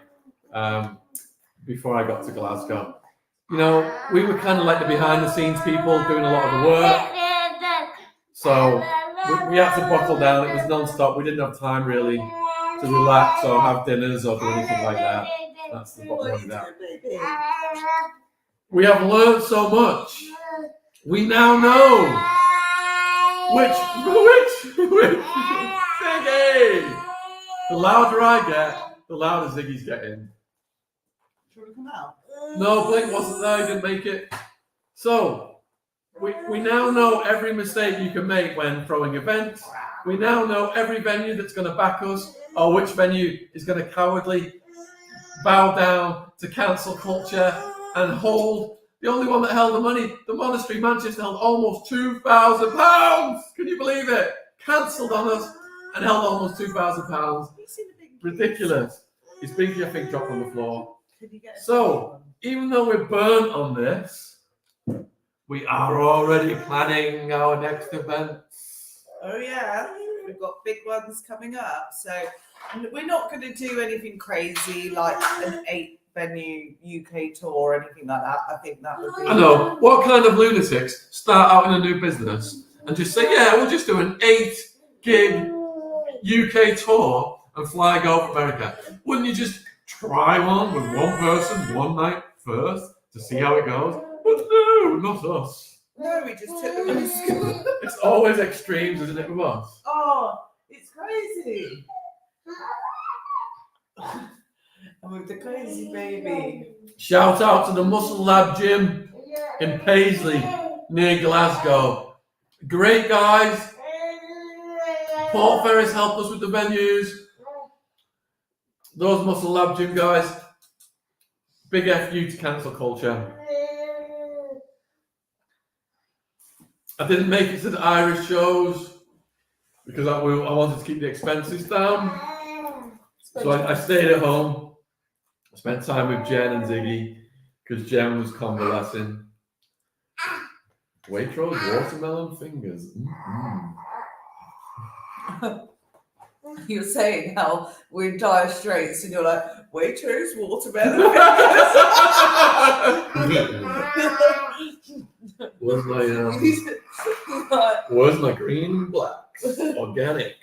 before I got to Glasgow. You know, we were kind of like the behind-the-scenes people doing a lot of the work. So we had to buckle down. It was non-stop. We didn't have time really to relax or have dinners or do anything like that. That's the bottom of that. We have learned so much. We now know which Ziggy. The louder I get, the louder Ziggy's getting. Should we come out? No, Blink wasn't there. He didn't make it. So we now know every mistake you can make when throwing events. We now know every venue that's going to back us, or which venue is going to cowardly bow down to cancel culture and hold. The only one that held the money, the Monastery Manchester, held almost £2,000. Can you believe it? Cancelled on us and held almost £2,000. Ridiculous. His binky, I think, dropped on the floor. So, even though we're burnt on this, we are already planning our next events. Oh yeah, we've got big ones coming up. So we're not going to do anything crazy like an 8-venue UK tour or anything like that. I think that would be... I know. What kind of lunatics start out in a new business and just say, yeah, we'll just do an 8-gig UK tour and fly over America? Wouldn't you just try one with one person, one night first to see how it goes? But no, not us. No, we just took the risk. It's always extremes, isn't it, with us? Oh, it's crazy. And with the crazy baby. Shout out to the Muscle Lab Gym in Paisley, near Glasgow. Great guys. Port Ferris helped us with the venues. Those Muscle Lab Gym guys, big F you to cancel culture. I didn't make it to the Irish shows because I wanted to keep the expenses down. So I stayed at home. spent time with Jen and Ziggy because Jen was convalescing. Waitrose watermelon fingers. You're saying how we're in dire straits, and you're like, Waitrose watermelon Where's my green and blacks? Organic.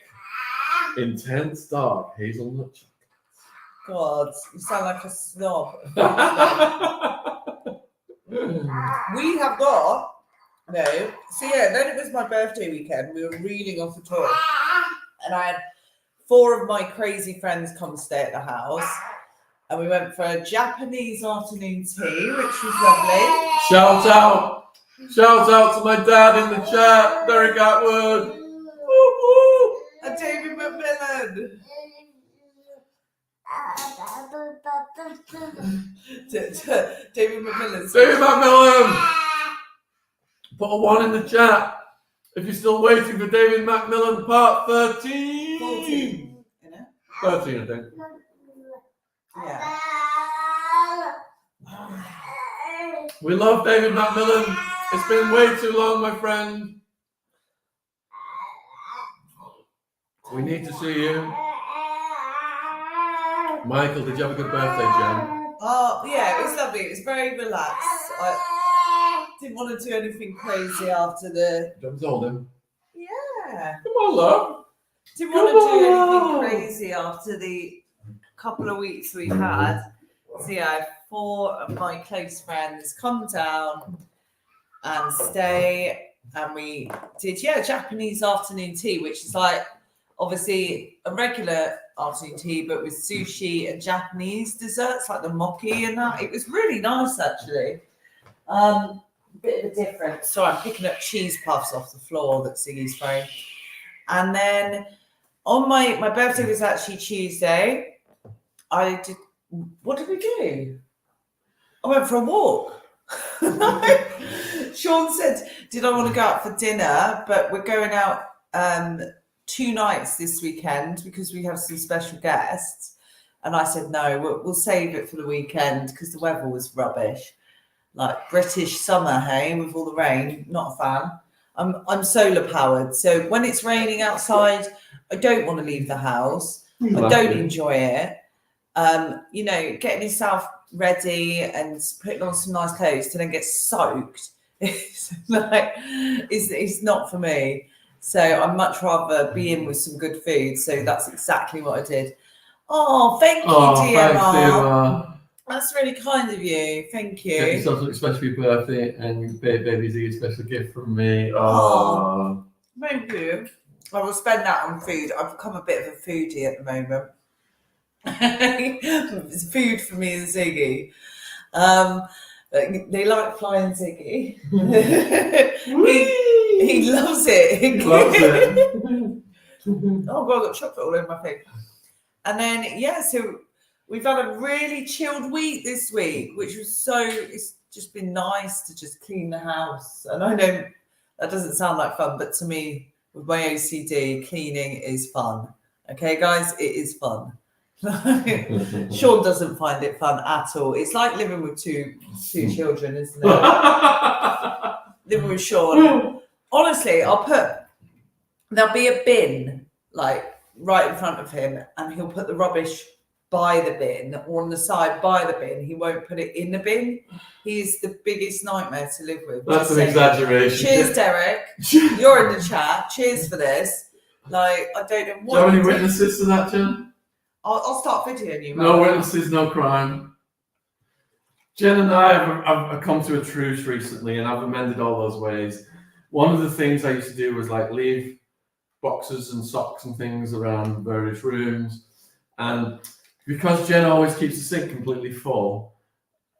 Intense dark hazelnut chocolate. God, you sound like a snob. We have got then it was my birthday weekend. We were reeling off a tour, and I had 4 of my crazy friends come stay at the house, and we went for a Japanese afternoon tea, which was lovely. Shout out to my dad in the chat, Derek Attwood. And David McMillan. David McMillan. Put a 1 in the chat if you're still waiting for David McMillan part 13. 14, you know? 13, I think. Yeah. We love David McMillan. It's been way too long, my friend. We need to see you. Michael, did you have a good birthday, Jen? Oh, yeah, it was lovely. It was very relaxed. I didn't want to do anything crazy after the... Don't hold him. Yeah. Come on, love. Didn't want to do anything crazy after the couple of weeks we've had. So yeah, I had 4 of my close friends come down and stay, and we did Japanese afternoon tea, which is like obviously a regular afternoon tea, but with sushi and Japanese desserts like the mochi and that. It was really nice actually. Bit of a difference. So I'm picking up cheese puffs off the floor that Ziggy's throwing. And then on my birthday was actually Tuesday. What did we do? I went for a walk. Sean said, did I want to go out for dinner? But we're going out 2 nights this weekend because we have some special guests. And I said, no, we'll save it for the weekend because the weather was rubbish. Like British summer, hey, with all the rain. Not a fan. I'm solar powered. So when it's raining outside, I don't want to leave the house. I don't enjoy it. Getting yourself ready and putting on some nice clothes to then get soaked. It's not for me. So I'd much rather be in with some good food. So that's exactly what I did. Oh, thank you, dear Mom. That's really kind of you. Thank you. Get yourself something special for your birthday, and baby Z, a special gift from me. Oh, thank you. I will spend that on food. I've become a bit of a foodie at the moment. It's food for me and Ziggy. They like flying Ziggy. he loves it. He loves it. Oh God, I've got chocolate all over my face. And then so we've had a really chilled week this week, which was it's just been nice to just clean the house. And I know that doesn't sound like fun, but to me, with my OCD, cleaning is fun. Okay, guys, it is fun. Sean doesn't find it fun at all. It's like living with two children, isn't it? Living with Sean. Honestly, there'll be a bin like right in front of him, and he'll put the rubbish by the bin or on the side by the bin. He won't put it in the bin. He's the biggest nightmare to live with. That's an exaggeration. Cheers, Derek. You're in the chat. Cheers for this. Like, I don't know what. Do you have any witnesses to that, Jen? I'll start videoing you. No witnesses, no crime. Jen and I have come to a truce recently, and I've amended all those ways. One of the things I used to do was like leave boxes and socks and things around various rooms, and because Jen always keeps the sink completely full,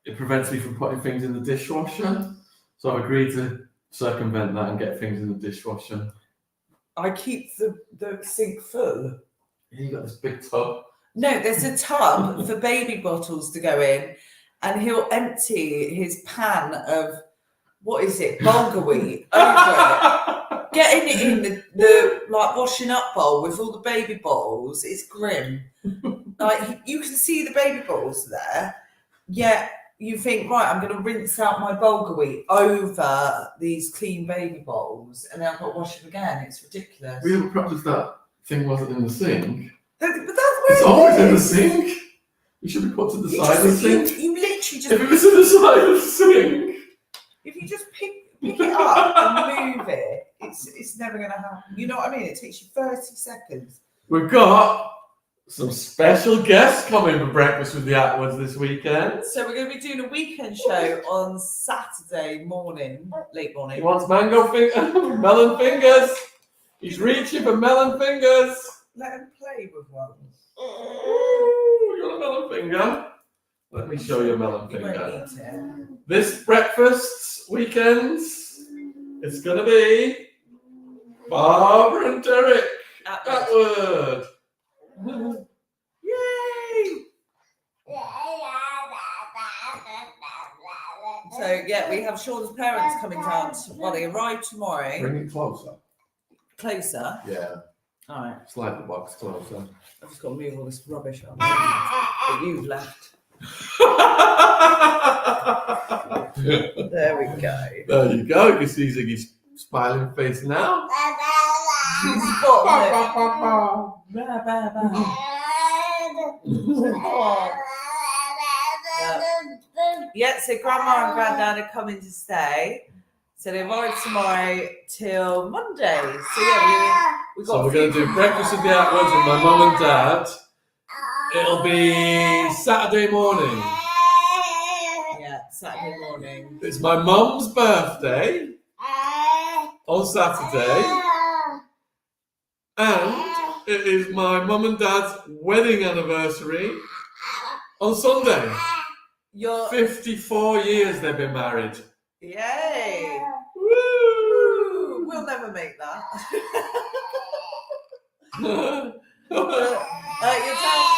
it prevents me from putting things in the dishwasher. So I've agreed to circumvent that and get things in the dishwasher. I keep the sink full. Yeah, you got this big tub. No, there's a tub for baby bottles to go in, and he'll empty his pan of, what is it, bulgur wheat over it. Getting it in the like washing up bowl with all the baby bottles is grim. Like you can see the baby balls there, yet you think, right, I'm going to rinse out my bulgur wheat over these clean baby bowls, and then I've got to wash them again. It's ridiculous. We have practiced that thing wasn't in the sink. But that's where It's it always in the is. sink. You should be put to the You side of the just- sink. You literally just. If it was to the side of the sink. If you just pick it up and move it, it's never going to happen. You know what I mean? It takes you 30 seconds. We've got some special guests coming for breakfast with the Attwoods this weekend. So we're going to be doing a weekend show on Saturday morning, late He morning. wants melon fingers. He's reaching for melon fingers. Let him play with one. Ooh, you want a melon finger? Let me show you a melon You won't finger. eat it. This breakfast weekends, it's going to be Barbara and Derek Attwood. Yay! So yeah, we have Sean's parents coming down. Well, they arrive tomorrow. Bring it closer. Closer. Yeah, All right. slide the box closer. I've just got to move all this rubbish up that you've left. There we go. There you go. You can see Ziggy's smiling face now. He's got it. Bah, bah, bah. Oh. Yeah, so Grandma and Granddad are coming to stay. So they arrive tomorrow till Monday. So yeah, we've got. So we're going to do breakfast with the Attwoods with my mum and dad. It'll be Saturday morning. Yeah, Saturday morning. It's my mum's birthday on Saturday. And it is my mum and dad's wedding anniversary on Sunday. You're 54 years they've been married. yay! Woo! We'll never make that. Your dad.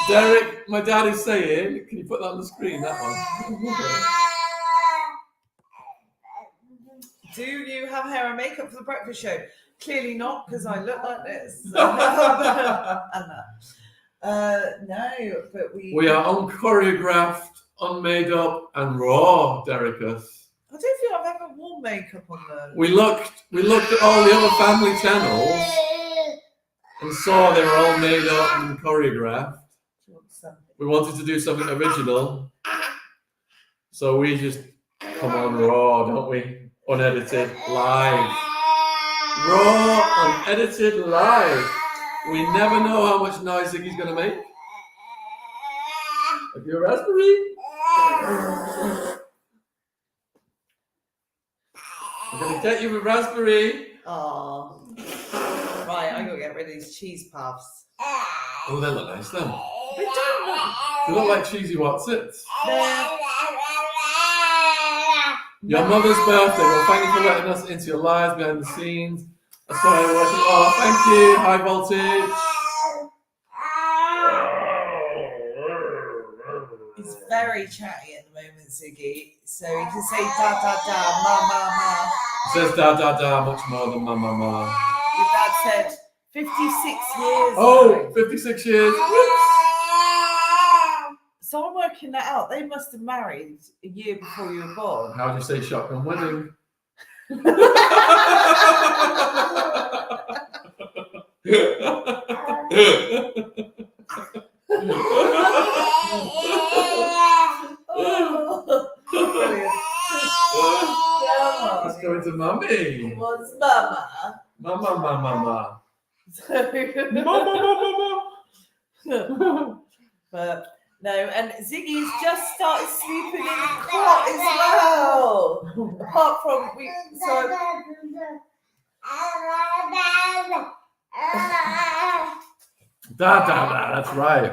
Derek, my dad is saying, can you put that on the screen, that one? Do you have hair and makeup for the breakfast show? Clearly not, because I look like this. No, but We are unchoreographed, unmade up, and raw, Dericus. I don't think I've ever worn makeup on the. We looked at all the other family channels and saw they were all made up and choreographed. We wanted to do something original, so we just come on raw, don't we? Unedited, live. Raw, unedited, live. We never know how much noise Ziggy's going to make. Like your raspberry. I'm going to get you a raspberry. Oh. Right, I gotta get rid of these cheese puffs. Oh, they look nice then. They don't look. They look like cheesy what's-its. They're- Your mother's birthday. Well, thank you for letting us into your lives behind the scenes. That's why I'm working. Oh, thank you. High voltage. He's very chatty at the moment, Ziggy. So he can say da da da, ma ma ma. It says da da da much more than ma ma ma. Your dad said 56 years. Oh, 56 years. So I'm working that out. They must have married a year before you were born. How do you say shotgun wedding? Oh, brilliant. Let's go into mummy. It was Mama. Mama, mama, mama. So, Mama. but no, and Ziggy's just started sleeping in the cot as well. Apart from Da da da, that's right.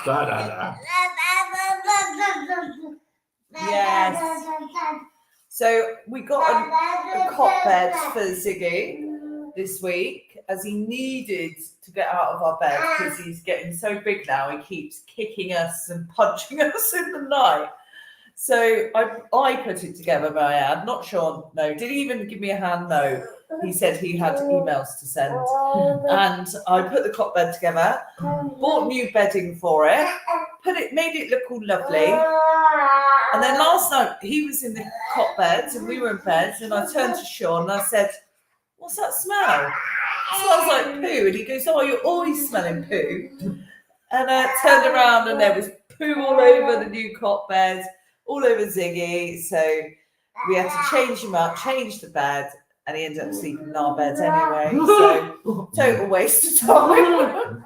Da da da. Yes. So we got a cot bed for Ziggy this week, as he needed to get out of our bed because he's getting so big now. He keeps kicking us and punching us in the night. So I put it together, may I add. Not Sean, no. Did he even give me a hand? No. He said he had emails to send. And I put the cot bed together, bought new bedding for it, made it look all lovely. And then last night he was in the cot bed and we were in bed, and I turned to Sean and I said, "What's that smell?" It smells like poo. And he goes, "Oh, you're always smelling poo." And I turned around and there was poo all over the new cot bed, all over Ziggy. So we had to change him up, change the bed, and he ended up sleeping in our bed anyway. So total waste of time.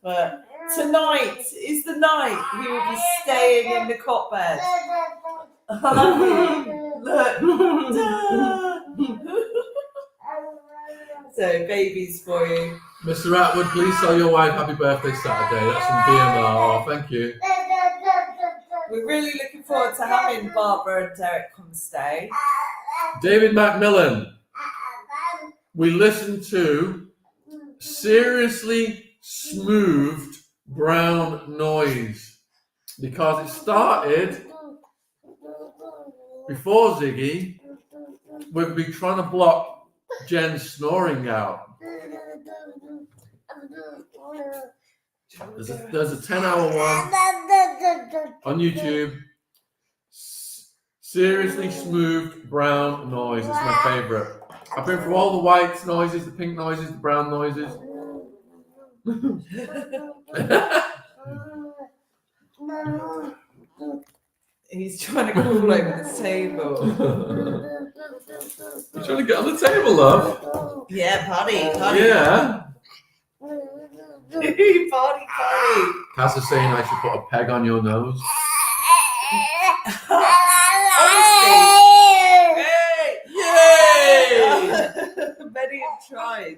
But tonight is the night he will be staying in the cot bed. Look. So babies for you. Mr. Attwood, please tell your wife happy birthday Saturday. That's from BMR. Oh, thank you. We're really looking forward to having Barbara and Derek come stay. David Macmillan, we listened to seriously smoothed brown noise because it started before Ziggy. We've been trying to block Jen's snoring out. There's a 10-hour one on YouTube. Seriously smooth brown noise. It's my favourite. I've been through all the white noises, the pink noises, the brown noises. He's trying to crawl over the table. You're trying to get on the table, love? Yeah, party. Yeah. Party. Cass is saying I should put a peg on your nose. Yay! Many have tried.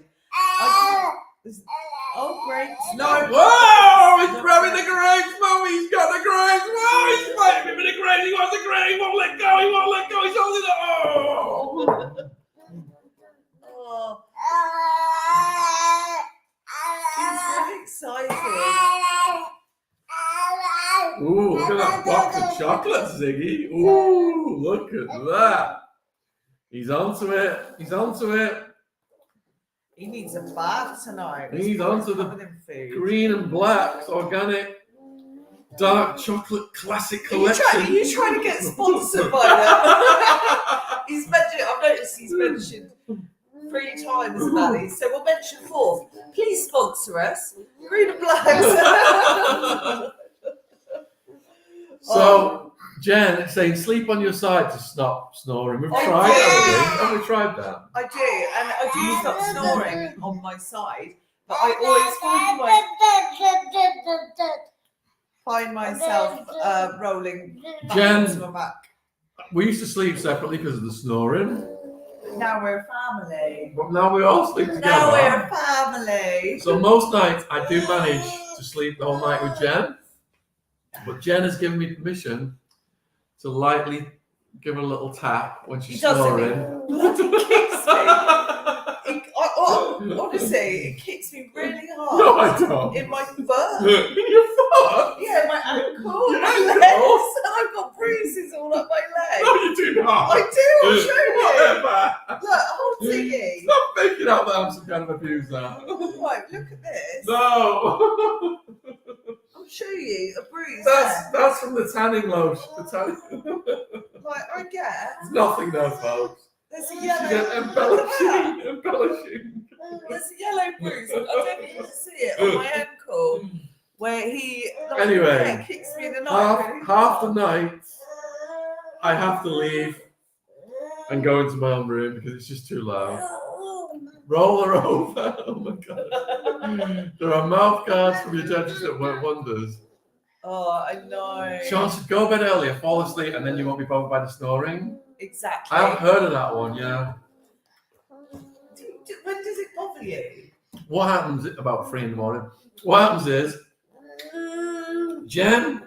Oh, grapes. No. Whoa! He's grabbing the grapes, Mum! He's got the grapes! Whoa! He's fighting me with the grapes! He wants the grapes! He won't let go! He won't let go! He's holding it! Oh! He's really excited. Ooh, look at that box of chocolates, Ziggy! Ooh, look at that! He's onto it! He needs a bath tonight. He's onto the green and black, organic, dark chocolate classic collection. Are you trying to get sponsored by them? He's mentioned. I've noticed he's mentioned 3 times about these, so we'll mention 4th. Please sponsor us, green and blacks. So, Jen is saying sleep on your side to stop snoring. We've tried that. Have we tried that? I do, and I do stop snoring on my side, but I always find myself rolling back onto my back. We used to sleep separately because of the snoring. Now we're a family. But now we all sleep together. Now we're a family. So most nights I do manage to sleep the whole night with Jen. But Jen has given me permission to lightly give her a little tap when she's snoring. Bloody kicks me. Honestly, it kicks me really hard. No, I don't. In my foot. In your foot? Yeah, my ankle, Your my ankle? legs, and I've got bruises all up my legs. No, you do not. I do, I'll show you. Whatever. Look, hold Ziggy. Stop making out that I'm some kind of abuser. Right, look at this. No. I'll show you a bruise. That's from the tanning lotion. Like, I get. It's nothing though, folks. There's a She's yellow. embellishing. There's a yellow bruise. I don't know if you can see it on my ankle, where he kicks me in the night. Half the night, I have to leave and go into my own room because it's just too loud. Roll her over. Oh my god. There are mouth guards from your dentist that work wonders. Oh, I know. Sean should go to bed earlier, fall asleep, and then you won't be bothered by the snoring. Exactly. I've heard of that one, yeah. When does it bother you? What happens about 3 a.m? What happens is Jen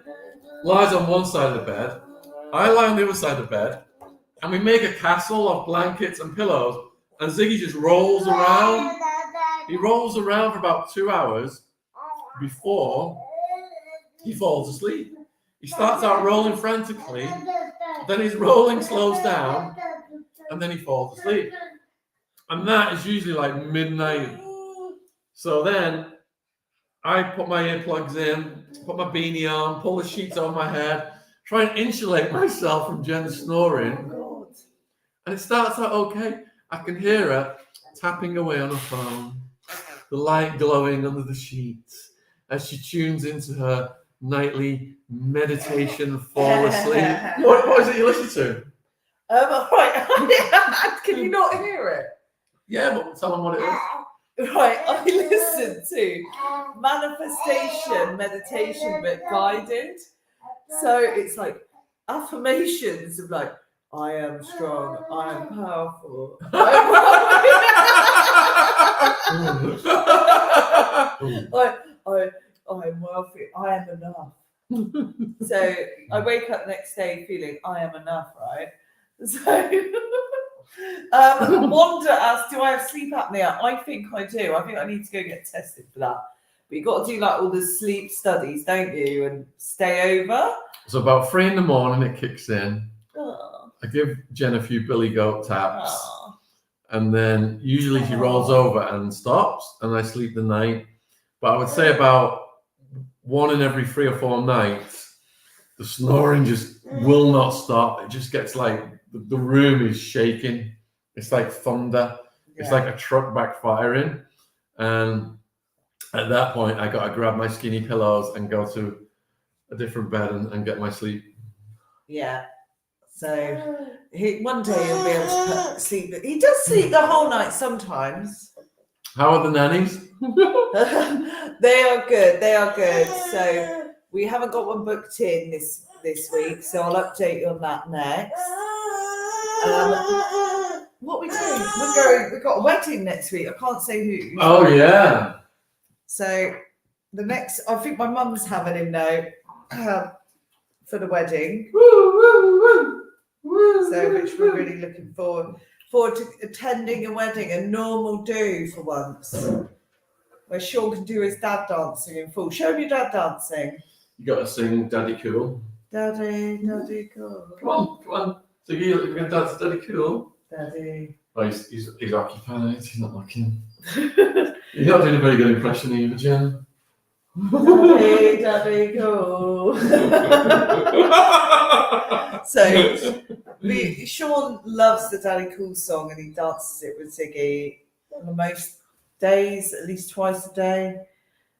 lies on one side of the bed, I lie on the other side of the bed, and we make a castle of blankets and pillows, and Ziggy just rolls around. He rolls around for about 2 hours before he falls asleep. He starts out rolling frantically, then his rolling slows down, and then he falls asleep. And that is usually like midnight. So then I put my earplugs in, put my beanie on, pull the sheets over my head, try and insulate myself from Jen's snoring. And it starts out okay. I can hear her tapping away on her phone, the light glowing under the sheets as she tunes into her nightly meditation fall asleep. What is it you listen to? Right. Can you not hear it? Yeah, but tell them what it is. Right, I listen to manifestation meditation, but guided. So it's like affirmations of like, I am strong, I am powerful. I'm wealthy, I am enough. So I wake up the next day feeling I am enough, right? So Wanda asks, do I have sleep apnea? I think I do. I think I need to go get tested for that. But you've got to do like all the sleep studies, don't you? And stay over. So about 3 a.m. it kicks in. Oh. I give Jen a few billy goat taps. Oh. And then usually she rolls over and stops, and I sleep the night. But I would say about 1 in every 3 or 4 nights, the snoring just will not stop. It just gets like the room is shaking. It's like thunder. Yeah. It's like a truck backfiring. And at that point, I got to grab my skinny pillows and go to a different bed and get my sleep. Yeah. So one day he'll be able to sleep. He does sleep the whole night sometimes. How are the nannies? They are good. They are good. So we haven't got one booked in this week. So I'll update you on that next. What are we doing? We've got a wedding next week. I can't say who. Oh yeah. So the next, I think my mum's having him now for the wedding. So which we're really looking forward to attending a wedding, a normal do for once, where Sean can do his dad dancing in full. Show me your dad dancing. You got to sing "Daddy Cool." Daddy Cool. Come on. So you're going to dance "Daddy Cool." Daddy. Oh, he's occupied. He's not looking. You're not doing a very good impression either, Jen. Daddy Cool. So Sean loves the Daddy Cool song and he dances it with Ziggy on most days, at least twice a day.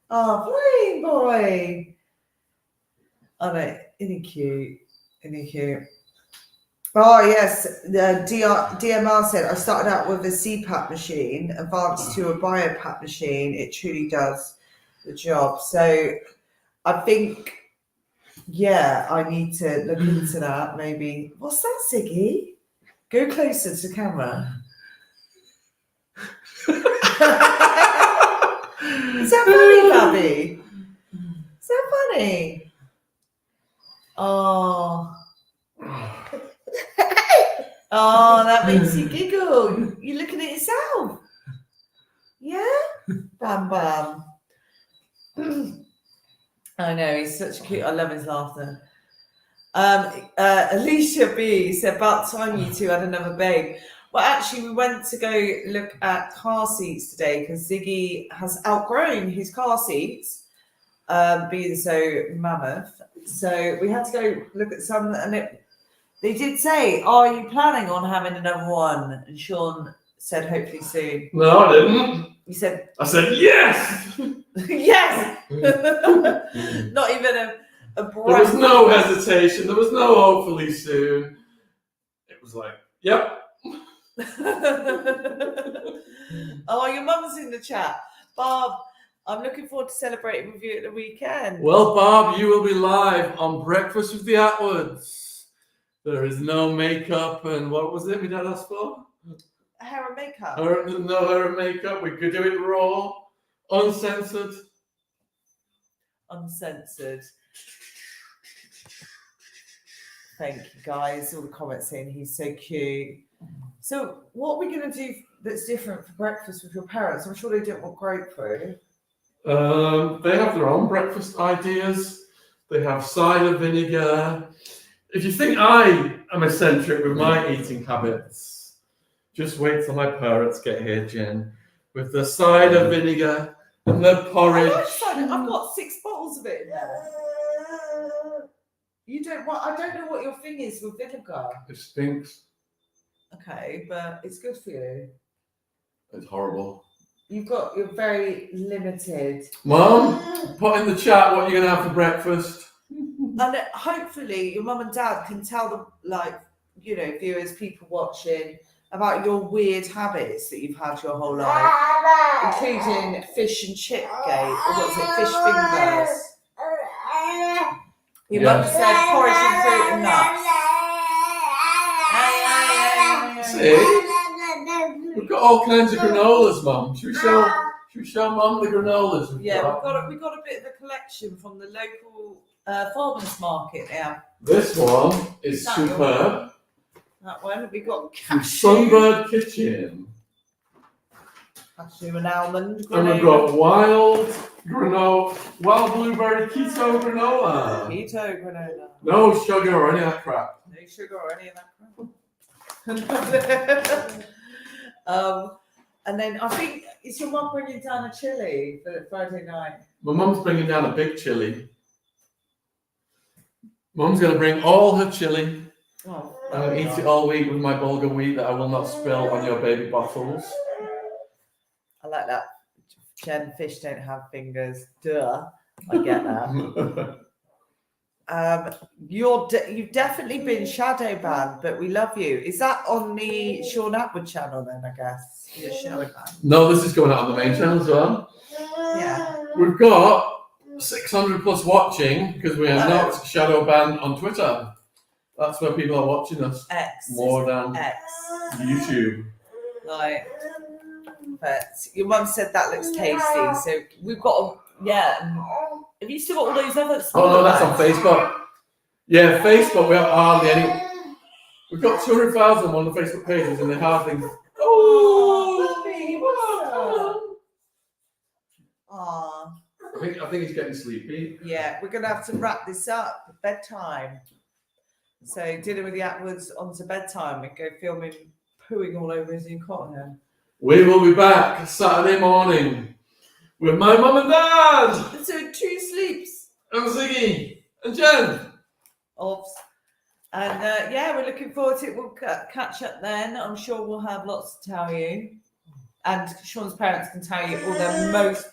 Oh, playing boy. Oh no, isn't he cute? Oh yes, the DMR said, I started out with a CPAP machine, advanced to a BioPAP machine. It truly does the job. So I think, yeah, I need to look into that maybe. What's that, Ziggy? Go closer to the camera. Is that funny, Gabby? Is that funny? Oh. Oh, that makes you giggle. You're looking at yourself. Yeah? Bam, bam. I know, he's such a cute. I love his laughter. Alicia B said, about time you two had another babe. Well, actually, we went to go look at car seats today because Ziggy has outgrown his car seats, being so mammoth. So we had to go look at some, and they did say, are you planning on having another one? And Sean said, hopefully soon. No, I didn't. You said, I said, yes! Yes! Not even a breath. There was no hesitation. There was no hopefully soon. It was like, yep. Oh, your mum's in the chat. Barb, I'm looking forward to celebrating with you at the weekend. Well, Barb, you will be live on Breakfast with the Attwoods. There is no makeup and what was it we dad asked for? Hair and makeup. No hair and makeup. We could do it raw, uncensored. Uncensored. Thank you, guys. All the comments saying he's so cute. So, what are we going to do that's different for breakfast with your parents? I'm sure they don't want grapefruit. They have their own breakfast ideas. They have cider vinegar. If you think I am eccentric with my eating habits. Just wait till my parents get here, Jen, with the cider vinegar and the porridge. I've got 6 bottles of it in there. You don't want. I don't know what your thing is with vinegar. It stinks. Okay, but it's good for you. It's horrible. You're very limited. Mum, put in the chat what you're gonna have for breakfast. And hopefully your mum and dad can tell the viewers, people watching, about your weird habits that you've had your whole life, including fish and chip gate, or what was it, fish fingers. Your mum said porridge and fruit and nuts. See? We've got all kinds of granolas, Mum. Should we show Mum the granolas we've got? We've got a bit of a collection from the local farmers market now. This one is superb. That one, we got From Sunbird Kitchen. Cashew and almond. And we've got wild blueberry keto granola. Keto granola. No sugar or any of that crap. No sugar or any of that crap. And then I think, is your mum bringing down a chilli for Friday night? My mum's bringing down a big chilli. Mum's going to bring all her chilli. Oh, I'm going to eat it all week with my bulgur wheat that I will not spill on your baby bottles. I like that. Jen, fish don't have fingers. Duh. I get that. You've definitely been shadow banned, but we love you. Is that on the Sean Attwood channel then, I guess? Your shadow ban? No, this is going out on the main channel as well. Yeah. We've got 600 plus watching because we are not shadow banned on Twitter. That's where people are watching us. X. More than X. YouTube. Like, but your mum said that looks tasty, so we've got have you still got all those other stuff? Oh no, that's on Facebook. Yeah, Facebook, we have hardly any. We've got 200,000 on the Facebook pages and they hardly. Aw. I think he's getting sleepy. Yeah, we're gonna have to wrap this up. Bedtime. So dinner with the Attwoods onto bedtime and go filming pooing all over his new cotton. We will be back Saturday morning with my mum and dad. So 2 sleeps. And Ziggy and Jen. And we're looking forward to it. We'll catch up then. I'm sure we'll have lots to tell you. And Sean's parents can tell you all their most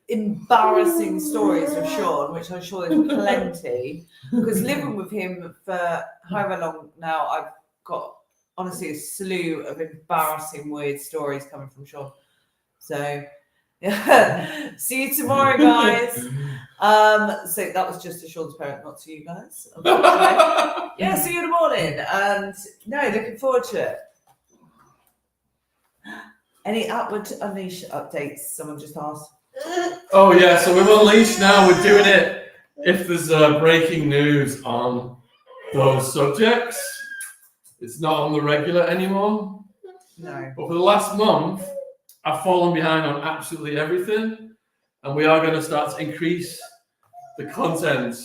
embarrassing stories of Sean, which I'm sure there's plenty. Because living with him for however long now, I've got honestly a slew of embarrassing, weird stories coming from Sean. So, yeah. See you tomorrow, guys. So that was just to Sean's parent, not to you guys. Yeah, see you in the morning. And no, looking forward to it. Any Attwood Unleash updates? Someone just asked. Oh yeah, so we've unleashed now. We're doing it if there's breaking news on those subjects. It's not on the regular anymore. No. But for the last month, I've fallen behind on absolutely everything, and we are going to start to increase the content.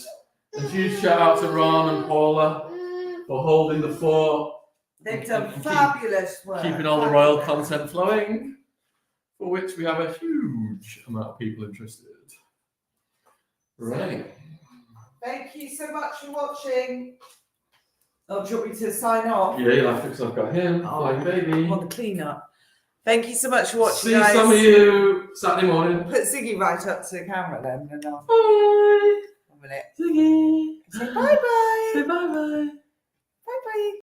A huge shout out to Ron and Paula for holding the fort. They've done fabulous work. Keeping all the royal content flowing, for which we have a huge amount of people interested. Right. Thank you so much for watching. Oh, do you want me to sign off? Yeah, you'll have to because I've got him. Flying baby. I want the clean up. Thank you so much for watching, See guys. some of you Saturday morning. Put Ziggy right up to the camera then. And I'll... Bye. 1 minute. Ziggy. Say bye-bye. Say bye-bye. Bye-bye.